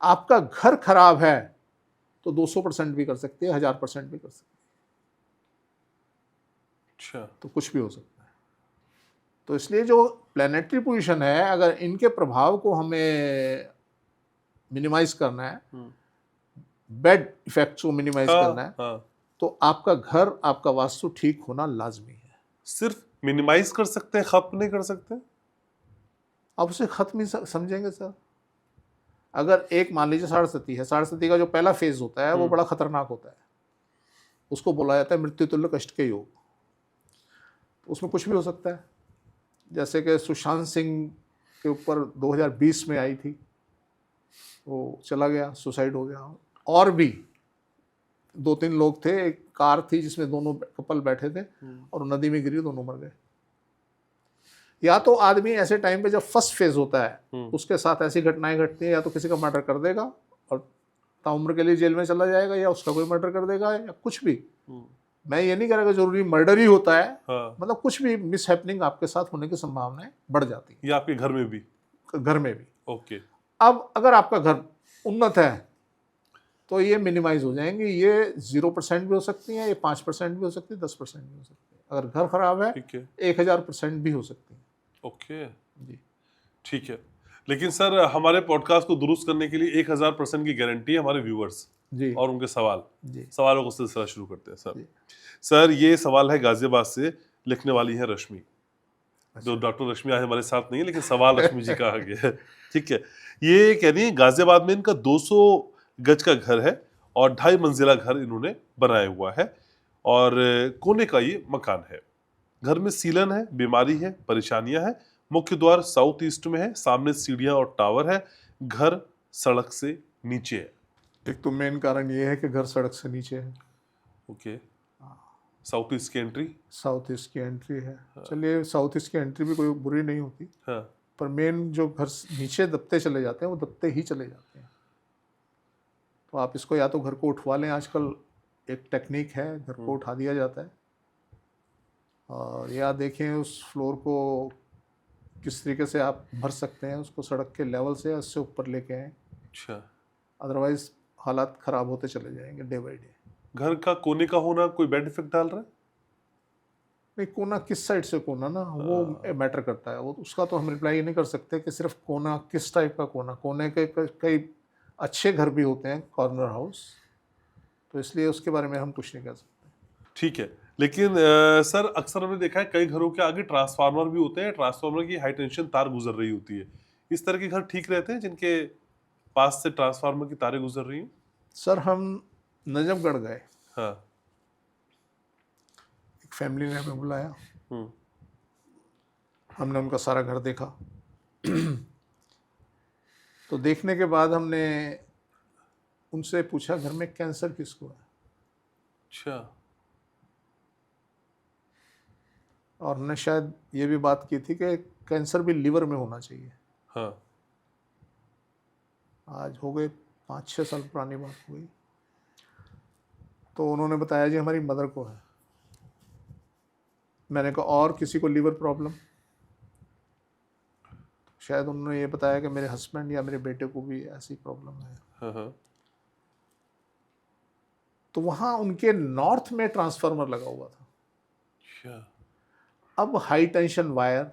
आपका घर खराब है तो 200% भी कर सकती है, 1000% भी कर सकती है। अच्छा। तो कुछ भी हो सकता है। तो इसलिए जो प्लैनेटरी पोजीशन है, अगर इनके प्रभाव को हमें मिनिमाइज करना है, बैड इफेक्ट्स को मिनिमाइज करना है, तो आपका घर, आपका वास्तु ठीक होना लाजमी है। सिर्फ मिनिमाइज कर सकते हैं, खत्म नहीं कर सकते? आप उसे खत्म ही समझेंगे सर। अगर एक मान लीजिए 7.5 है, 7.5 का जो पहला फेज होता है वो बड़ा खतरनाक होता है, उसको बोला जाता है मृत्यु तुल्य कष्ट के योग। उसमें कुछ भी हो सकता है, जैसे कि सुशांत सिंह के ऊपर 2020 में आई थी, वो चला गया, सुसाइड हो गया। और भी 2-3 लोग थे, एक कार थी जिसमें दोनों कपल बैठे थे और नदी में गिरी, दोनों मर गए। या तो आदमी ऐसे टाइम पे जब फर्स्ट फेज होता है उसके साथ ऐसी घटनाएं घटती हैं, या तो किसी का मर्डर कर देगा और ताउम्र के लिए जेल में चला जाएगा, या उसका कोई मर्डर कर देगा, या कुछ भी। मैं ये नहीं कह रहा कि जरूरी मर्डर ही होता है, मतलब कुछ भी मिस हैपनिंग आपके साथ होने की संभावनाएं बढ़ जाती है, या आपके घर में भी। घर में भी। ओके। अब अगर आपका घर उन्नत है तो ये मिनिमाइज हो जाएंगे, ये 0% भी हो सकती हैं, ये 5% भी हो सकती है, 10% भी हो सकती है। अगर घर खराब है 1000% भी हो सकती है। ओके जी ठीक है। लेकिन सर हमारे पॉडकास्ट को दुरुस्त करने के लिए 1000% की गारंटी है हमारे व्यूअर्स जी और उनके सवाल। जी सवालों को सिलसिला शुरू करते हैं सर। सर ये सवाल है गाजियाबाद से, लिखने वाली है रश्मि। जो डॉक्टर रश्मि आज हमारे साथ नहीं है, लेकिन सवाल रश्मि जी का आ गया है। ठीक है। ये कह रही है गाजियाबाद में इनका 200 गज का घर है और 2.5 मंजिला घर इन्होंने बनाया हुआ है, और कोने का ये मकान है। घर में सीलन है, बीमारी है, परेशानियां हैं। मुख्य द्वार साउथ ईस्ट में है, सामने सीढ़ियां और टावर है। घर सड़क से नीचे है। एक तो मेन कारण ये है कि घर सड़क से नीचे है। ओके। साउथ ईस्ट की एंट्री। साउथ ईस्ट की एंट्री है। चलिए, साउथ ईस्ट की एंट्री भी कोई बुरी नहीं होती, हाँ। पर मेन जो घर नीचे दबते चले जाते हैं वो दबते ही चले जाते हैं। तो आप इसको या तो घर को उठवा लें, आजकल एक टेक्निक है, घर को उठा दिया जाता है, और या देखें उस फ्लोर को किस तरीके से आप भर सकते हैं, उसको सड़क के लेवल से उससे ऊपर लेके आएँ। अच्छा। अदरवाइज हालात ख़राब होते चले जाएंगे डे बाई डे। घर का कोने का होना कोई बैड इफेक्ट डाल रहा है? नहीं, कोना किस साइड से कोना ना, वो मैटर करता है। वो उसका तो हम रिप्लाई नहीं कर सकते कि सिर्फ कोना किस टाइप का कोना। कोने के कई अच्छे घर भी होते हैं, कॉर्नर हाउस, तो इसलिए उसके बारे में हम कुछ नहीं कह सकते। ठीक है। लेकिन सर अक्सर हमने देखा है कई घरों के आगे ट्रांसफार्मर भी होते हैं, ट्रांसफार्मर की हाई टेंशन तार गुजर रही होती है। इस तरह के घर ठीक रहते हैं जिनके पास से ट्रांसफार्मर की तारें गुजर रही हैं? सर हम नजफगढ़ गए, हाँ। एक फैमिली ने हमें बुलाया, हमने उनका सारा घर देखा। तो देखने के बाद हमने उनसे पूछा घर में कैंसर किसको है, अच्छा। और हमने शायद ये भी बात की थी कि कैंसर भी लीवर में होना चाहिए। हाँ। आज हो गए 5-6 साल पुरानी बात हो गई। तो उन्होंने बताया जी हमारी मदर को है। मैंने कहा और किसी को लीवर प्रॉब्लम? शायद उन्होंने ये बताया कि मेरे हस्बैंड या मेरे बेटे को भी ऐसी प्रॉब्लम है। हाँ हाँ। तो वहाँ उनके नॉर्थ में ट्रांसफार्मर लगा हुआ था। अच्छा। अब हाई टेंशन वायर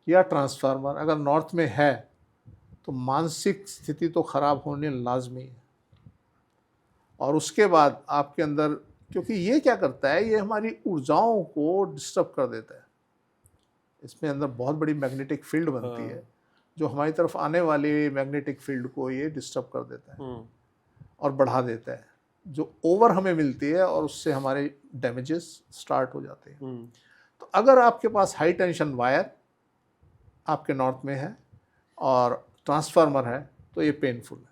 या ट्रांसफार्मर अगर नॉर्थ में है तो मानसिक स्थिति तो खराब होने लाजमी है। और उसके बाद आपके अंदर, क्योंकि ये क्या करता है, ये हमारी ऊर्जाओं को डिस्टर्ब कर देता है। इसमें अंदर बहुत बड़ी मैग्नेटिक फील्ड बनती है जो हमारी तरफ आने वाले मैग्नेटिक फील्ड को ये डिस्टर्ब कर देता है और बढ़ा देता है, जो ओवर हमें मिलती है, और उससे हमारे डैमेजेस स्टार्ट हो जाते हैं। तो अगर आपके पास हाई टेंशन वायर आपके नॉर्थ में है और ट्रांसफार्मर है तो ये पेनफुल है।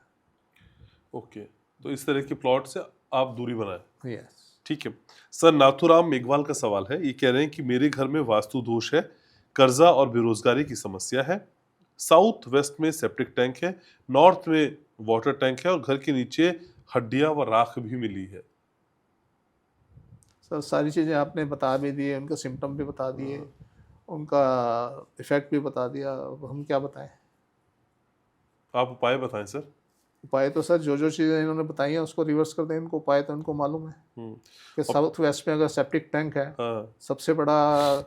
ओके, तो इस तरह के प्लॉट से आप दूरी बनाएं। यस। ठीक है सर। नाथुराम मेघवाल का सवाल है, ये कह रहे हैं कि मेरे घर में वास्तु दोष है, कर्जा और बेरोजगारी की समस्या है, साउथ वेस्ट में सेप्टिक टैंक है, नॉर्थ में वाटर टैंक है और घर के नीचे हड्डियां व राख भी मिली है। सर सारी चीज़ें आपने बता भी दी है, उनका सिम्टम भी बता दिए, उनका इफेक्ट भी बता दिया। अब हम क्या बताएं? आप उपाय बताएं सर। उपाय तो सर जो जो चीज़ें इन्होंने बताई हैं उसको रिवर्स कर दें। इनको उपाय तो इनको मालूम है कि साउथ वेस्ट में अगर सेप्टिक टैंक है, हाँ। सबसे बड़ा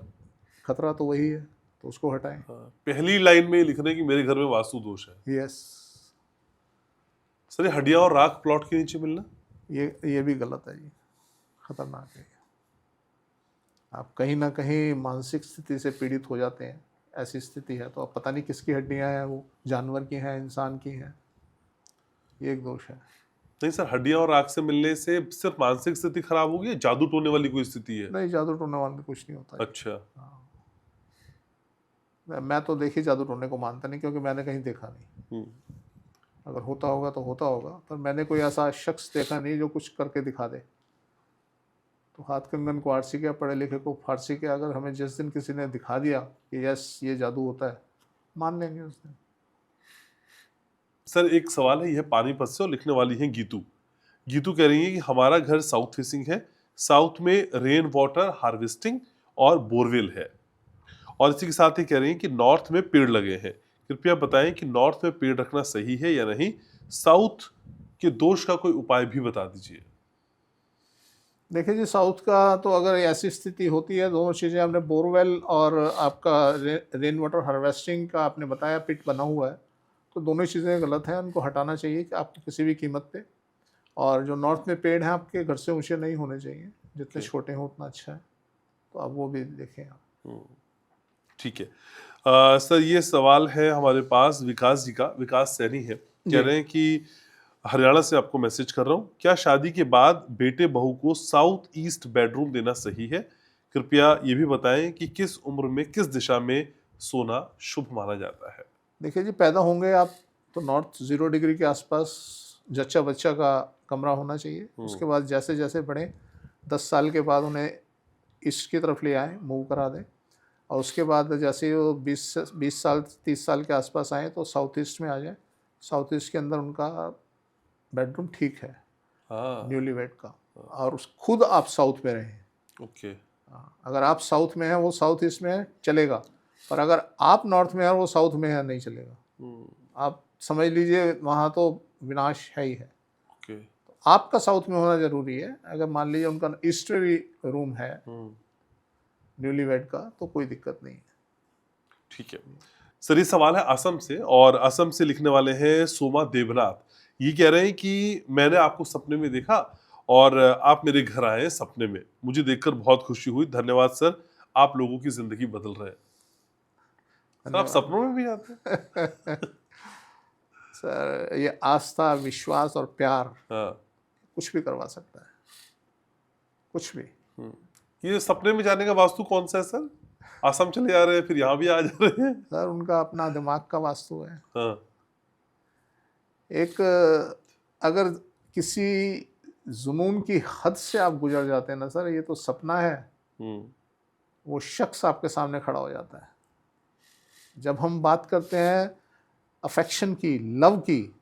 खतरा तो वही है, तो उसको हटाएं। हाँ। पहली लाइन में लिख रहे हैं कि मेरे घर में वास्तु दोष है। यस। सर ये हड्डियां और राख प्लॉट के नीचे मिलना, ये भी गलत है जी, खतरनाक है। आप कहीं ना कहीं मानसिक स्थिति से पीड़ित हो जाते हैं, ऐसी स्थिति है तो अब पता नहीं किसकी हड्डियां हैं, वो जानवर की हैं, इंसान की हैं, ये एक दोष है। नहीं सर, हड्डियां और राख से मिलने से सिर्फ मानसिक स्थिति खराब होगी या जादू टोने वाली कोई स्थिति है? नहीं, जादू टोने वाले कुछ नहीं होता। अच्छा। मैं तो देखिए जादू टोने को मानता नहीं, क्योंकि मैंने कहीं देखा नहीं। अगर होता होगा तो होता होगा, पर मैंने कोई ऐसा शख्स देखा नहीं जो कुछ करके दिखा दे। तो हाथ कंगन को आरसी के, पढ़े लिखे को फारसी के, अगर हमें जिस दिन किसी ने दिखा दिया कि यस ये जादू होता है, मान लेंगे उस दिन। सर एक सवाल है, यह पानीपत से और लिखने वाली है गीतू। गीतू कह रही है कि हमारा घर साउथ फेसिंग है, साउथ में रेन वाटर हार्वेस्टिंग और बोरवेल है, और इसी के साथ ही कह रही हैं कि नॉर्थ में पेड़ लगे हैं। कृपया बताएं कि नॉर्थ में पेड़ रखना सही है या नहीं, साउथ के दोष का कोई उपाय भी बता दीजिए। देखिए जी, साउथ का तो अगर ऐसी स्थिति होती है, दोनों चीज़ें आपने, बोरवेल और आपका रेन वाटर हार्वेस्टिंग का आपने बताया पिट बना हुआ है, तो दोनों चीज़ें गलत हैं, उनको हटाना चाहिए कि आपको किसी भी कीमत पे। और जो नॉर्थ में पेड़ हैं आपके घर से ऊंचे नहीं होने चाहिए, जितने छोटे हों उतना अच्छा है, तो आप वो भी देखें आप। ठीक है सर, ये सवाल है हमारे पास विकास जी का। विकास सैनी है, कह रहे हैं कि हरियाणा से आपको मैसेज कर रहा हूँ, क्या शादी के बाद बेटे बहू को साउथ ईस्ट बेडरूम देना सही है? कृपया ये भी बताएं कि किस उम्र में किस दिशा में सोना शुभ माना जाता है। देखिए जी, पैदा होंगे आप तो नॉर्थ 0 डिग्री के आसपास जच्चा बच्चा का कमरा होना चाहिए। उसके बाद जैसे जैसे बढ़े, 10 साल के बाद उन्हें ईस्ट की तरफ ले आएँ, मूव करा दें, और उसके बाद जैसे वो 20 साल 30 साल के आसपास आए तो साउथ ईस्ट में आ जाए। साउथ ईस्ट के अंदर उनका बेडरूम ठीक है, न्यूली वेड का, और खुद आप साउथ में रहें। ओके। अगर आप साउथ में हैं, वो साउथ ईस्ट में है, चलेगा, पर अगर आप नॉर्थ में हैं वो साउथ में है, नहीं चलेगा। आप समझ लीजिए वहाँ तो विनाश है ही है। ओके। तो आपका साउथ में होना जरूरी है। अगर मान लीजिए उनका ईस्टर्ली रूम है न्यूली वेड का, तो कोई दिक्कत नहीं है। ठीक है सर, ये सवाल है असम से, और असम से लिखने वाले हैं सोमा देवनाथ। ये कह रहे हैं कि मैंने आपको सपने में देखा और आप मेरे घर आए सपने में, मुझे देखकर बहुत खुशी हुई। धन्यवाद सर, आप लोगों की जिंदगी बदल रहे हैं। सर आप सपनों में भी आते हैं? सर ये आस्था, विश्वास और प्यार कुछ भी करवा सकता है, कुछ भी। ये सपने में जाने का वास्तु कौन सा है सर? असम चले जा रहे हैं फिर यहाँ भी आ जा रहे हैं? सर उनका अपना दिमाग का वास्तु है। हाँ। एक अगर किसी जुनून की हद से आप गुजर जाते हैं ना सर, ये तो सपना है, वो शख्स आपके सामने खड़ा हो जाता है। जब हम बात करते हैं अफेक्शन की, लव की,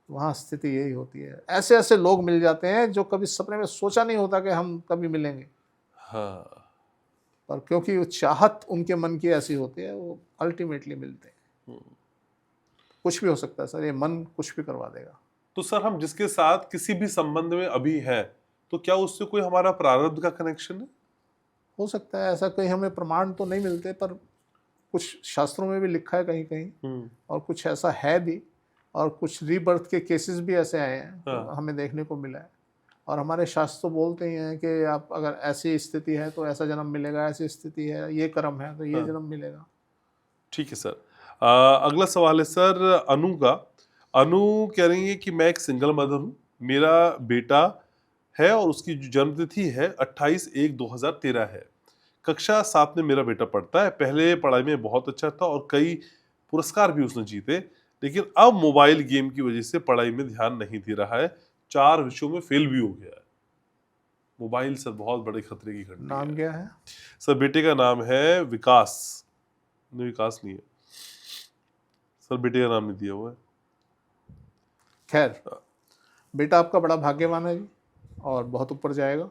वहाँ स्थिति यही होती है। ऐसे ऐसे लोग मिल जाते हैं जो कभी सपने में सोचा नहीं होता कि हम कभी मिलेंगे, हाँ, पर क्योंकि वो चाहत उनके मन की ऐसी होती है, वो अल्टीमेटली मिलते हैं। कुछ भी हो सकता है सर, ये मन कुछ भी करवा देगा। तो सर हम जिसके साथ किसी भी संबंध में अभी हैं, तो क्या उससे कोई हमारा प्रारब्ध का कनेक्शन है? हो सकता है, ऐसा कहीं हमें प्रमाण तो नहीं मिलते, पर कुछ शास्त्रों में भी लिखा है कहीं कहीं, और कुछ ऐसा है भी, और कुछ रीबर्थ के केसेस भी ऐसे आए हैं तो हाँ। हमें देखने को मिला है। और हमारे शास्त्र तो बोलते ही हैं कि आप अगर ऐसी स्थिति है तो ऐसा जन्म मिलेगा, ऐसी स्थिति है, ये कर्म है तो ये हाँ। जन्म मिलेगा। ठीक है सर। अगला सवाल है सर अनु का। अनु कह रही है कि मैं एक सिंगल मदर हूँ, मेरा बेटा है और उसकी जो जन्म तिथि है 28/1/2013 है। कक्षा 7 में मेरा बेटा पढ़ता है। पहले पढ़ाई में बहुत अच्छा था और कई पुरस्कार भी उसने जीते, लेकिन अब मोबाइल गेम की वजह से पढ़ाई में ध्यान नहीं दे रहा है। 4 विषयों में फेल भी हो गया है। मोबाइल सर बहुत बड़े खतरे की घंटी नाम है। क्या है? सर बेटे का नाम है विकास। नहीं, विकास नहीं है सर, बेटे का नाम नहीं दिया हुआ है। खैर, बेटा आपका बड़ा भाग्यवान है जी, और बहुत ऊपर जाएगा।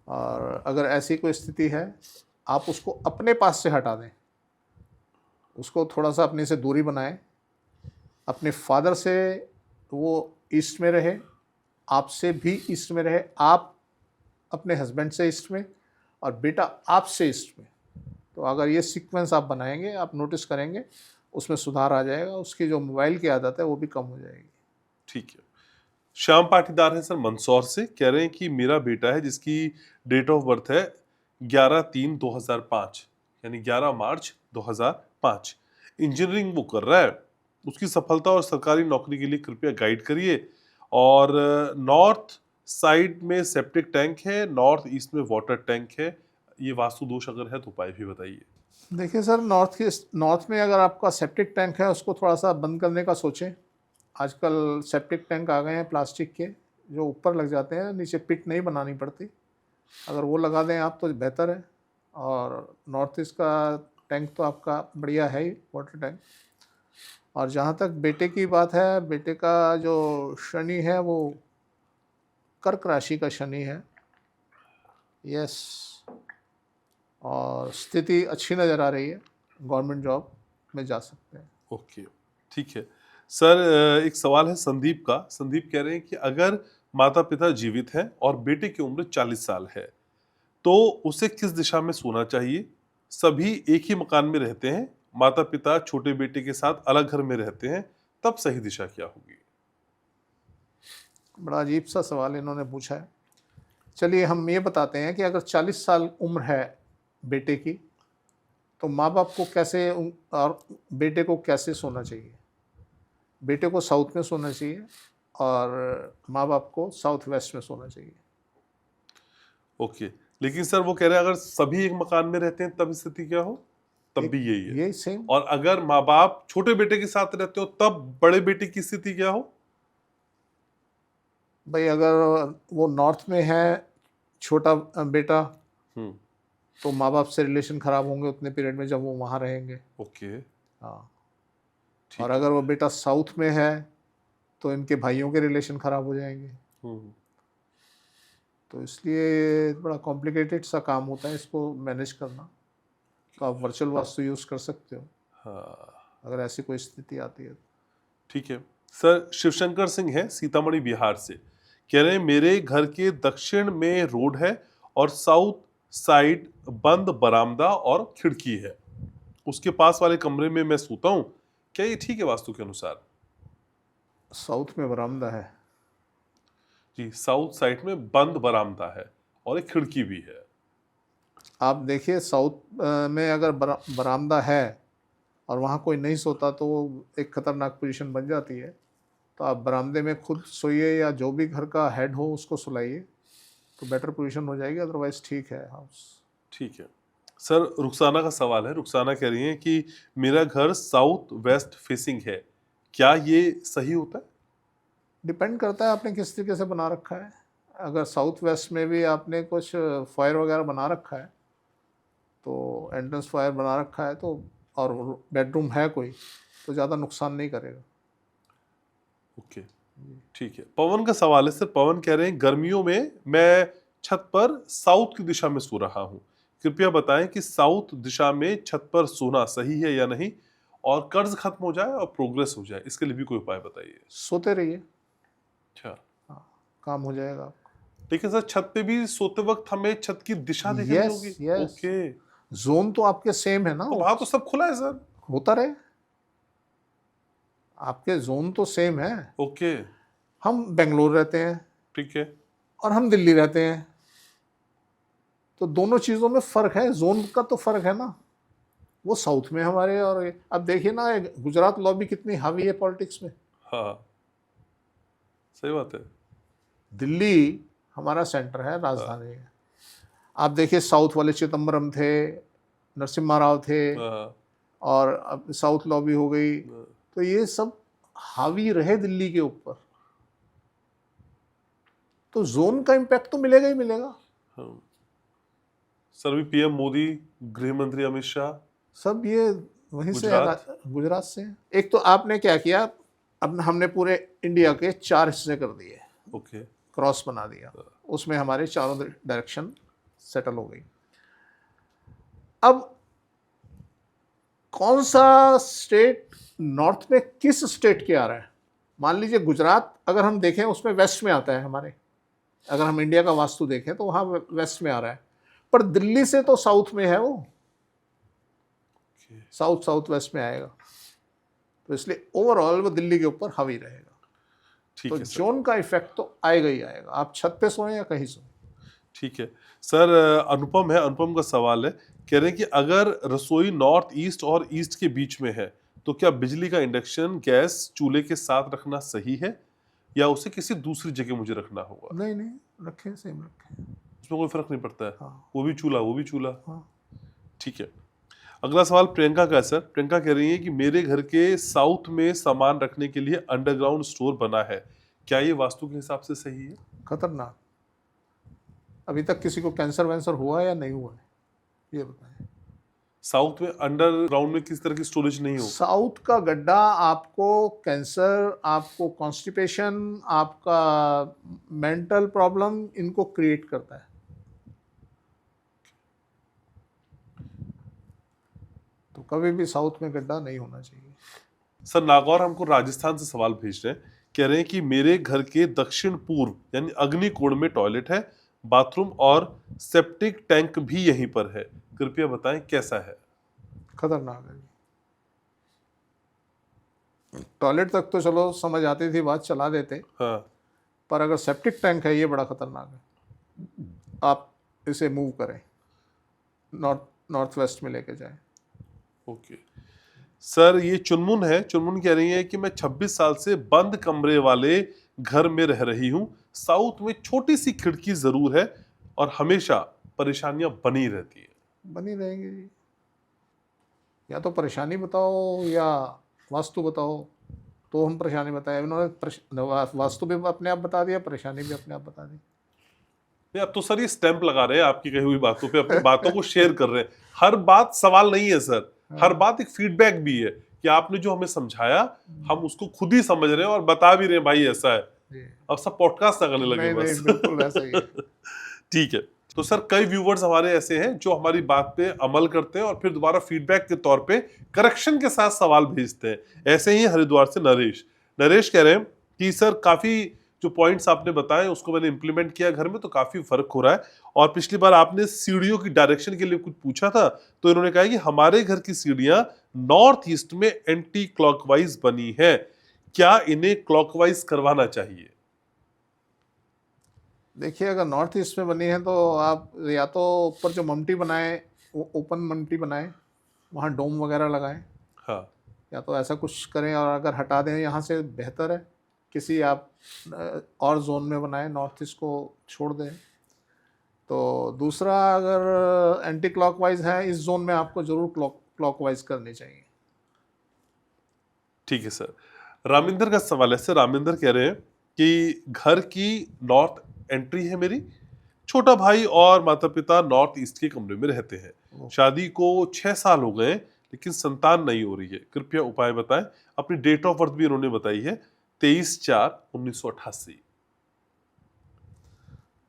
और अगर ऐसी कोई स्थिति है, आप उसको अपने पास से हटा दें, उसको थोड़ा सा अपने से दूरी बनाएं। अपने फादर से वो ईस्ट में रहे, आपसे भी ईस्ट में रहे, आप अपने हस्बैंड से ईस्ट में, और बेटा आपसे ईस्ट में। तो अगर ये सीक्वेंस आप बनाएंगे, आप नोटिस करेंगे उसमें सुधार आ जाएगा। उसकी जो मोबाइल की आदत है वो भी कम हो जाएगी। ठीक है। श्याम पाटीदार है सर मंदसौर से, कह रहे हैं कि मेरा बेटा है जिसकी डेट ऑफ बर्थ है 11/3/2005, यानी 11 मार्च 2005। इंजीनियरिंग वो कर रहा है। उसकी सफलता और सरकारी नौकरी के लिए कृपया गाइड करिए। और नॉर्थ साइड में सेप्टिक टैंक है, नॉर्थ ईस्ट में वाटर टैंक है। ये वास्तु दोष अगर है तो उपाय भी बताइए। देखिए सर, नॉर्थ में अगर आपका सेप्टिक टैंक है, उसको थोड़ा सा बंद करने का सोचें। आजकल सेप्टिक टैंक आ गए हैं प्लास्टिक के, जो ऊपर लग जाते हैं, नीचे पिट नहीं बनानी पड़ती। अगर वो लगा दें आप तो बेहतर है। और नॉर्थ ईस्ट का टैंक तो आपका बढ़िया है ही, वाटर टैंक। और जहाँ तक बेटे की बात है, बेटे का जो शनि है वो कर्क राशि का शनि है। यस, और स्थिति अच्छी नज़र आ रही है, गवर्नमेंट जॉब में जा सकते हैं। ओके, ठीक है सर। एक सवाल है संदीप का। संदीप कह रहे हैं कि अगर माता पिता जीवित हैं और बेटे की उम्र 40 साल है तो उसे किस दिशा में सोना चाहिए? सभी एक ही मकान में रहते हैं, माता पिता छोटे बेटे के साथ अलग घर में रहते हैं, तब सही दिशा क्या होगी? बड़ा अजीब सा सवाल इन्होंने पूछा है। चलिए हम ये बताते हैं कि अगर 40 साल उम्र है बेटे की, तो माँ बाप को कैसे और बेटे को कैसे सोना चाहिए। बेटे को साउथ में सोना चाहिए और माँ बाप को साउथ वेस्ट में सोना चाहिए। ओके, लेकिन सर वो कह रहे हैं अगर सभी एक मकान में रहते हैं तब स्थिति क्या हो? तब भी यही है। यही सेम। और अगर माँ बाप छोटे बेटे के साथ रहते हो तब बड़े बेटे की स्थिति क्या हो? भाई अगर वो नॉर्थ में है छोटा बेटा, तो माँ बाप से रिलेशन खराब होंगे उतने पीरियड में जब वो वहाँ रहेंगे। ओके, हाँ। ठीक और है। अगर वो बेटा साउथ में है तो इनके भाइयों के रिलेशन खराब हो जाएंगे। तो इसलिए बड़ा कॉम्प्लिकेटेड सा काम होता है इसको मैनेज करना। तो आप वर्चुअल वास्तु यूज़ कर सकते हो हाँ, अगर ऐसी कोई स्थिति आती है। ठीक है सर। शिवशंकर सिंह है सीतामढ़ी बिहार से, कह रहे हैं मेरे घर के दक्षिण में रोड है और साउथ साइड बंद बरामदा और खिड़की है। उसके पास वाले कमरे में मैं सोता हूँ, क्या ये ठीक है वास्तु के अनुसार? साउथ में बरामदा है? जी, साउथ साइड में बंद बरामदा है और एक खिड़की भी है। आप देखिए, साउथ में अगर बरामदा है और वहाँ कोई नहीं सोता तो वो एक खतरनाक पोजीशन बन जाती है। तो आप बरामदे में खुद सोइए या जो भी घर का हेड हो उसको सुलाइए, तो बेटर पोजीशन हो जाएगी। अदरवाइज ठीक है हाउस। ठीक है सर। रुखसाना का सवाल है। रुखसाना कह रही है कि मेरा घर साउथ वेस्ट फेसिंग है, क्या ये सही होता है? डिपेंड करता है आपने किस तरीके से बना रखा है। अगर साउथ वेस्ट में भी आपने कुछ फायर वगैरह बना रखा है, तो एंट्रेंस फायर बना रखा है, तो और बेडरूम है कोई, तो ज़्यादा नुकसान नहीं करेगा। ओके, ठीक है। पवन का सवाल है सर, पवन कह रहे हैं गर्मियों में मैं छत पर साउथ की दिशा में सो रहा हूँ, कृपया बताएं कि साउथ दिशा में छत पर सोना सही है या नहीं, और कर्ज खत्म हो जाए और प्रोग्रेस हो जाए, इसके लिए भी कोई उपाय बताइए। सोते रहिए, अच्छा, हाँ, काम हो जाएगा आपका। लेकिन सर छत पे भी सोते वक्त हमें छत की दिशा देखनी यस होगी। यस, ओके, जोन तो आपके सेम है ना, तो वहां तो सब खुला है सर। होता रहे, आपके जोन तो सेम है। ओके, हम बेंगलोर रहते हैं ठीक है। और हम दिल्ली रहते हैं, तो दोनों चीज़ों में फ़र्क है, जोन का तो फ़र्क है ना। वो साउथ में हमारे, और अब देखिए ना, गुजरात लॉबी कितनी हावी है पॉलिटिक्स में। हाँ, सही बात है। दिल्ली हमारा सेंटर है, हाँ, राजधानी है। आप देखिए साउथ वाले चिदम्बरम थे, नरसिम्हा राव थे, हाँ, और अब साउथ लॉबी हो गई, हाँ, तो ये सब हावी रहे दिल्ली के ऊपर, तो जोन का इम्पैक्ट तो मिलेगा ही मिलेगा। हाँ। सर भी पीएम मोदी, गृह मंत्री अमित शाह, सब ये वहीं से गुजरात। गुजरात से हैं। एक तो आपने क्या किया, अब हमने पूरे इंडिया के 4 हिस्से कर दिए, ओके, क्रॉस बना दिया, उसमें हमारे चारों डायरेक्शन सेटल हो गई। अब कौन सा स्टेट नॉर्थ में किस स्टेट के आ रहा है? मान लीजिए गुजरात अगर हम देखें, उसमें वेस्ट में आता है हमारे, अगर हम इंडिया का वास्तु देखें तो वहाँ वेस्ट में आ रहा है, पर दिल्ली से तो साउथ में है वो, साउथ साउथ वेस्ट में आएगा, तो इसलिए ओवरऑल वो दिल्ली के ऊपर हावी रहेगा। ठीक तो है सर, जोन का इफेक्ट तो आएगा ही आएगा, आप छत पे सोएं या कहीं सोएं। ठीक है सर। अनुपम है, अनुपम का सवाल है, कह रहे हैं कि अगर रसोई नॉर्थ ईस्ट और ईस्ट के बीच में है, तो क्या बिजली का इंडक्शन गैस चूल्हे के साथ रखना सही है, या उसे किसी दूसरी जगह मुझे रखना होगा? नहीं नहीं, रखें, सेम रखें। उसमें कोई फर्क नहीं पड़ता है? हाँ वो भी चूल्हा, वो भी चूल्हा। हाँ। ठीक है। अगला सवाल प्रियंका का है सर। प्रियंका कह रही है कि मेरे घर के साउथ में सामान रखने के लिए अंडरग्राउंड स्टोर बना है, क्या ये वास्तु के हिसाब से सही है? खतरनाक। अभी तक किसी को कैंसर वैंसर हुआ या नहीं हुआ है, ये बताएं। साउथ में अंडरग्राउंड में किस तरह की स्टोरेज नहीं हो? साउथ का गड्ढा आपको कैंसर, आपको कॉन्स्टिपेशन, आपका मेंटल प्रॉब्लम, इनको क्रिएट करता है। तो कभी भी साउथ में गड्ढा नहीं होना चाहिए। सर नागौर हमको राजस्थान से सवाल भेज रहे हैं, कह रहे हैं कि मेरे घर के दक्षिण पूर्व यानी अग्निकोण में टॉयलेट है, बाथरूम और सेप्टिक टैंक भी यहीं पर है, कृपया बताएं कैसा है? खतरनाक है। टॉयलेट तक तो चलो समझ आती थी, बात चला देते, हाँ, पर अगर सेप्टिक टैंक है, ये बड़ा खतरनाक है। आप इसे मूव करें, नॉर्थ वेस्ट में लेके जाएं। ओके सर, ये चुनमुन है, चुनमुन कह रही है कि मैं 26 साल से बंद कमरे वाले घर में रह रही हूँ, साउथ में छोटी सी खिड़की जरूर है और हमेशा परेशानियां बनी रहती है। बनी रहेंगी जी। या तो परेशानी बताओ या वास्तु बताओ, तो हम परेशानी बताए, उन्होंने वास्तु भी अपने आप बता दिया, परेशानी भी अपने आप बता दी। नहीं, अब तो सर ये स्टैंप लगा रहे हैं आपकी कही हुई बातों पे, अपनी बातों को शेयर कर रहे हैं। हर बात सवाल नहीं है सर, हर बात एक फीडबैक भी है कि आपने जो हमें समझाया हम उसको खुद ही समझ रहे हैं और बता भी रहे हैं भाई ऐसा है। जी। अब सब पॉडकास्ट ना करने लगे नहीं बस। नहीं, बिल्कुल वैसा ही है। ठीक है। तो सर कई व्यूवर्स हमारे ऐसे हैं जो हमारी बात पे अमल करते हैं और फिर दोबारा फीडबैक के तौर पे करेक्शन के साथ सवाल भेजते हैं। ऐसे ही हरिद्वार से नरेश, नरेश कह रहे हैं कि सर काफी जो पॉइंट्स आपने बताए उसको मैंने इंप्लीमेंट किया घर में, तो काफी फर्क हो रहा है। और पिछली बार आपने सीढ़ियों की डायरेक्शन के लिए कुछ पूछा था, तो इन्होंने कहा कि हमारे घर की सीढ़ियां नॉर्थ ईस्ट में एंटी क्लॉकवाइज बनी है, क्या इन्हें क्लॉकवाइज करवाना चाहिए? देखिए, अगर नॉर्थ ईस्ट में बनी है तो आप या तो ऊपर जो ममटी बनाए, वो ओपन ममटी बनाएं, वहाँ डोम वगैरह लगाएं, हाँ, या तो ऐसा कुछ करें, और अगर हटा दें यहाँ से बेहतर है, किसी आप और जोन में बनाएं, नॉर्थ ईस्ट को छोड़ दें। तो दूसरा, अगर एंटी क्लॉकवाइज है इस जोन में, आपको ज़रूर क्लॉकवाइज करनी चाहिए। ठीक है सर। रामिंदर का सवाल है सर, रामिंदर कह रहे हैं कि घर की नॉर्थ एंट्री है मेरी, छोटा भाई और माता पिता नॉर्थ ईस्ट के कमरे में रहते हैं, शादी को 6 साल हो गए लेकिन संतान नहीं हो रही है, कृपया उपाय बताएं। अपनी डेट ऑफ बर्थ भी उन्होंने बताई है 23/4/1988।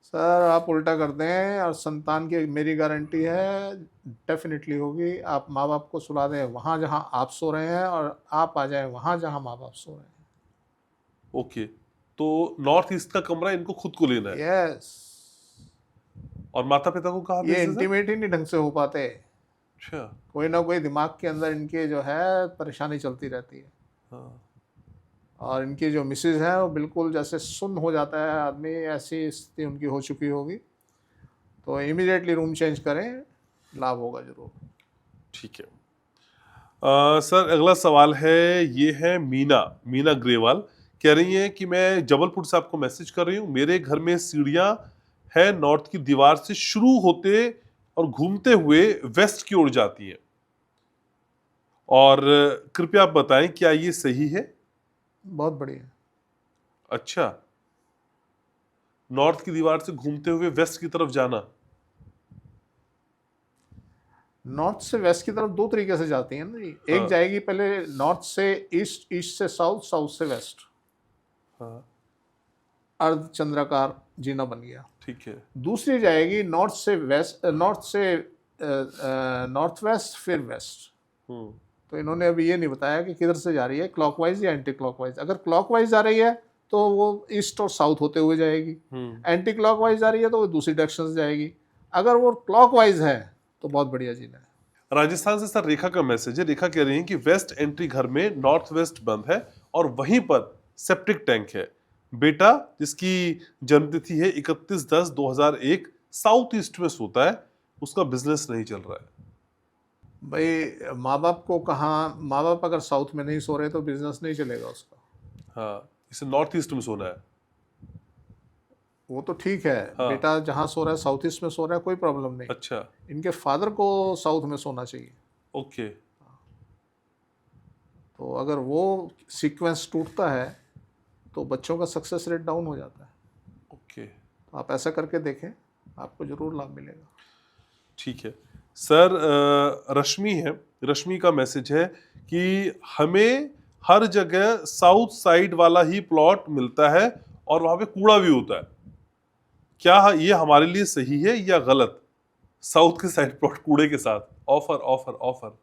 सर आप उल्टा कर दें और संतान की मेरी गारंटी है डेफिनेटली होगी। आप माँ बाप को सुला दें वहाँ जहाँ आप सो रहे हैं और आप आ जाएं वहाँ जहाँ माँ बाप सो रहे हैं। ओके, तो नॉर्थ ईस्ट का कमरा इनको खुद को लेना है यस, और माता पिता को कहाँ ये भेजना सर? इंटीमेट ही नहीं ढंग से हो पाते। अच्छा। कोई ना कोई दिमाग के अंदर इनके जो है परेशानी चलती रहती है। हाँ। और इनकी जो मिसेज है वो बिल्कुल जैसे सुन्न हो जाता है आदमी, ऐसी स्थिति उनकी हो चुकी होगी। तो इमीडिएटली रूम चेंज करें, लाभ होगा जरूर। ठीक है। सर अगला सवाल है, ये है मीना ग्रेवाल, कह रही हैं कि मैं जबलपुर से आपको मैसेज कर रही हूँ, मेरे घर में सीढ़ियाँ है नॉर्थ की दीवार से शुरू होते और घूमते हुए वेस्ट की ओर जाती है, और कृपया आप बताएं क्या ये सही है? बहुत बढ़िया। अच्छा, नॉर्थ की दीवार से घूमते हुए वेस्ट की तरफ जाना। नॉर्थ से वेस्ट की तरफ दो तरीके से जाती हैं ना जी। हाँ। एक जाएगी पहले नॉर्थ से ईस्ट, ईस्ट से साउथ, साउथ से वेस्ट, हाँ। अर्ध चंद्राकार जीना बन गया। ठीक है। दूसरी जाएगी नॉर्थ से वेस्ट, नॉर्थ से नॉर्थ वेस्ट, फिर वेस्ट। तो इन्होंने अभी ये नहीं बताया कि किधर से जा रही है, क्लॉकवाइज या एंटी क्लॉकवाइज। अगर क्लॉकवाइज जा रही है तो वो ईस्ट और साउथ होते हुए जाएगी, एंटी क्लॉकवाइज जा रही है तो वो दूसरी डायरेक्शन से जाएगी। अगर वो क्लॉकवाइज है तो बहुत बढ़िया जीना है। राजस्थान से सर रेखा का मैसेज है, रेखा कह रही हैं कि वेस्ट एंट्री घर में नॉर्थ वेस्ट बंद है और वहीं पर सेप्टिक टैंक है, बेटा जिसकी जन्मतिथि है 31/10/2001 साउथ ईस्ट में सोता है, उसका बिजनेस नहीं चल रहा है। भाई माँ बाप को कहाँ, माँ बाप अगर साउथ में नहीं सो रहे तो बिजनेस नहीं चलेगा उसका। हाँ, इसे नॉर्थ ईस्ट में सोना है। वो तो ठीक है। हाँ। बेटा जहाँ सो रहा है साउथ ईस्ट में सो रहा है, कोई प्रॉब्लम नहीं। अच्छा। इनके फादर को साउथ में सोना चाहिए। ओके। तो अगर वो सीक्वेंस टूटता है तो बच्चों का सक्सेस रेट डाउन हो जाता है। ओके। तो आप ऐसा करके देखें, आपको जरूर लाभ मिलेगा। ठीक है सर। रश्मि है, रश्मि का मैसेज है कि हमें हर जगह साउथ साइड वाला ही प्लॉट मिलता है और वहां पे कूड़ा भी होता है, क्या ये हमारे लिए सही है या गलत? साउथ के साइड प्लॉट कूड़े के साथ, ऑफर ऑफर ऑफर।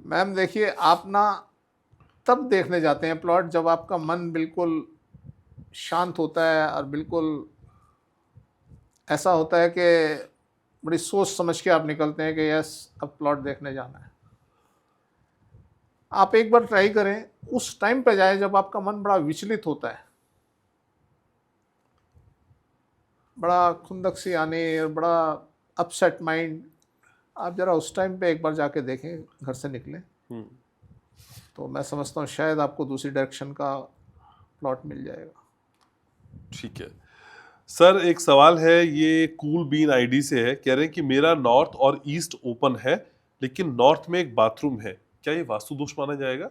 मैम देखिए, आप ना तब देखने जाते हैं प्लॉट जब आपका मन बिल्कुल शांत होता है और बिल्कुल ऐसा होता है कि बड़ी सोच समझ के आप निकलते हैं कि यस अब प्लॉट देखने जाना है। आप एक बार ट्राई करें, उस टाइम पे जाएं जब आपका मन बड़ा विचलित होता है, बड़ा खुंदक सी आने और बड़ा अपसेट माइंड। आप जरा उस टाइम पे एक बार जाके देखें, घर से निकलें, तो मैं समझता हूँ शायद आपको दूसरी डायरेक्शन का प्लॉट मिल जाएगा। ठीक है सर। एक सवाल है, ये कूल बीन आईडी से है, कह रहे हैं कि मेरा नॉर्थ और ईस्ट ओपन है लेकिन नॉर्थ में एक बाथरूम है, क्या ये वास्तु दोष माना जाएगा?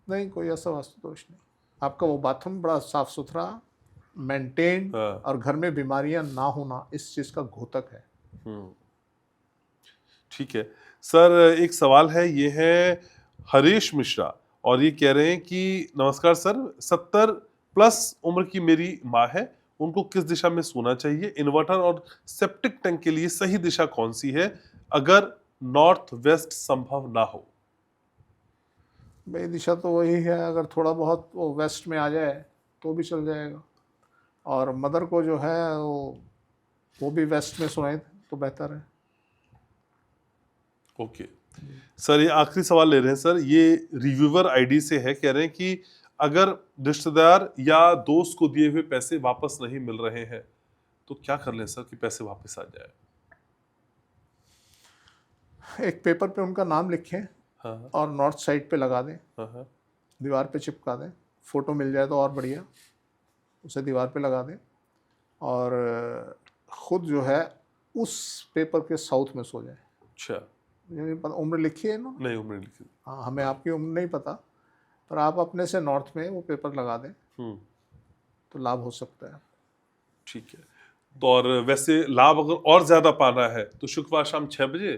नहीं, कोई ऐसा वास्तु दोष नहीं। आपका वो बाथरूम बड़ा साफ सुथरा, मेंटेन, हाँ। और घर में बीमारियां ना होना इस चीज़ का घोतक है। ठीक है सर। एक सवाल है, ये है हरीश मिश्रा, और ये कह रहे हैं कि नमस्कार सर, 70+ उम्र की मेरी माँ है, उनको किस दिशा में सोना चाहिए? इन्वर्टर और सेप्टिक टैंक के लिए सही दिशा कौन सी है अगर नॉर्थ वेस्ट संभव ना हो? भाई दिशा तो वही है, अगर थोड़ा बहुत वो वेस्ट में आ जाए तो भी चल जाएगा। और मदर को जो है वो भी वेस्ट में सुनाए तो बेहतर है। Okay sir. ये आखिरी सवाल ले रहे हैं सर, ये रिव्यूअर आईडी से है, कह रहे हैं कि अगर रिश्तेदार या दोस्त को दिए हुए पैसे वापस नहीं मिल रहे हैं तो क्या कर लें सर कि पैसे वापस आ जाए? एक पेपर पे उनका नाम लिखें, हाँ। और नॉर्थ साइड पे लगा दें, हाँ। दीवार पे चिपका दें। फ़ोटो मिल जाए तो और बढ़िया, उसे दीवार पे लगा दें। और ख़ुद जो है उस पेपर के साउथ में सो जाए। अच्छा, मुझे नहीं पता उम्र लिखी है इन्होंने, नहीं उम्र लिखी। हाँ हमें आपकी उम्र नहीं पता, पर आप अपने से नॉर्थ में वो पेपर लगा दें तो लाभ हो सकता है। ठीक है। तो और वैसे लाभ अगर और ज्यादा पाना है तो शुक्रवार शाम 6 बजे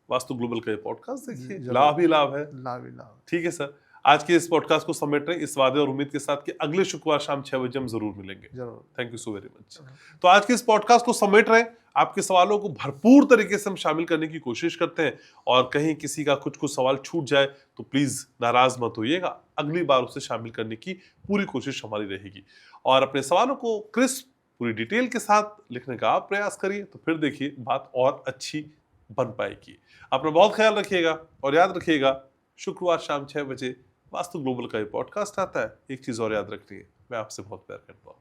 वास्तु ग्लोबल का ये पॉडकास्ट देखिए, जरूर। लाभ ही लाभ है। लाभ ही लाभ। ठीक है सर, आज के इस पॉडकास्ट को समेट रहे इस वादे और उम्मीद के साथ कि अगले शुक्रवार शाम 6 बजे हम जरूर मिलेंगे। जरूर। Thank you so very much. तो आज के इस पॉडकास्ट को समेट रहे, आपके सवालों को भरपूर तरीके से हम शामिल करने की कोशिश करते हैं, और कहीं किसी का कुछ सवाल छूट जाए तो प्लीज नाराज मत होइएगा, अगली बार उसे शामिल करने की पूरी कोशिश हमारी रहेगी। और अपने सवालों को क्रिस्प पूरी डिटेल के साथ लिखने का आप प्रयास करिए, तो फिर देखिए बात और अच्छी बन पाएगी। अपना बहुत ख्याल रखिएगा और याद रखिएगा, शुक्रवार शाम 6 बजे वास्तु ग्लोबल का ये पॉडकास्ट आता है। एक चीज और याद रखनी है, मैं आपसे बहुत प्यार करता हूँ।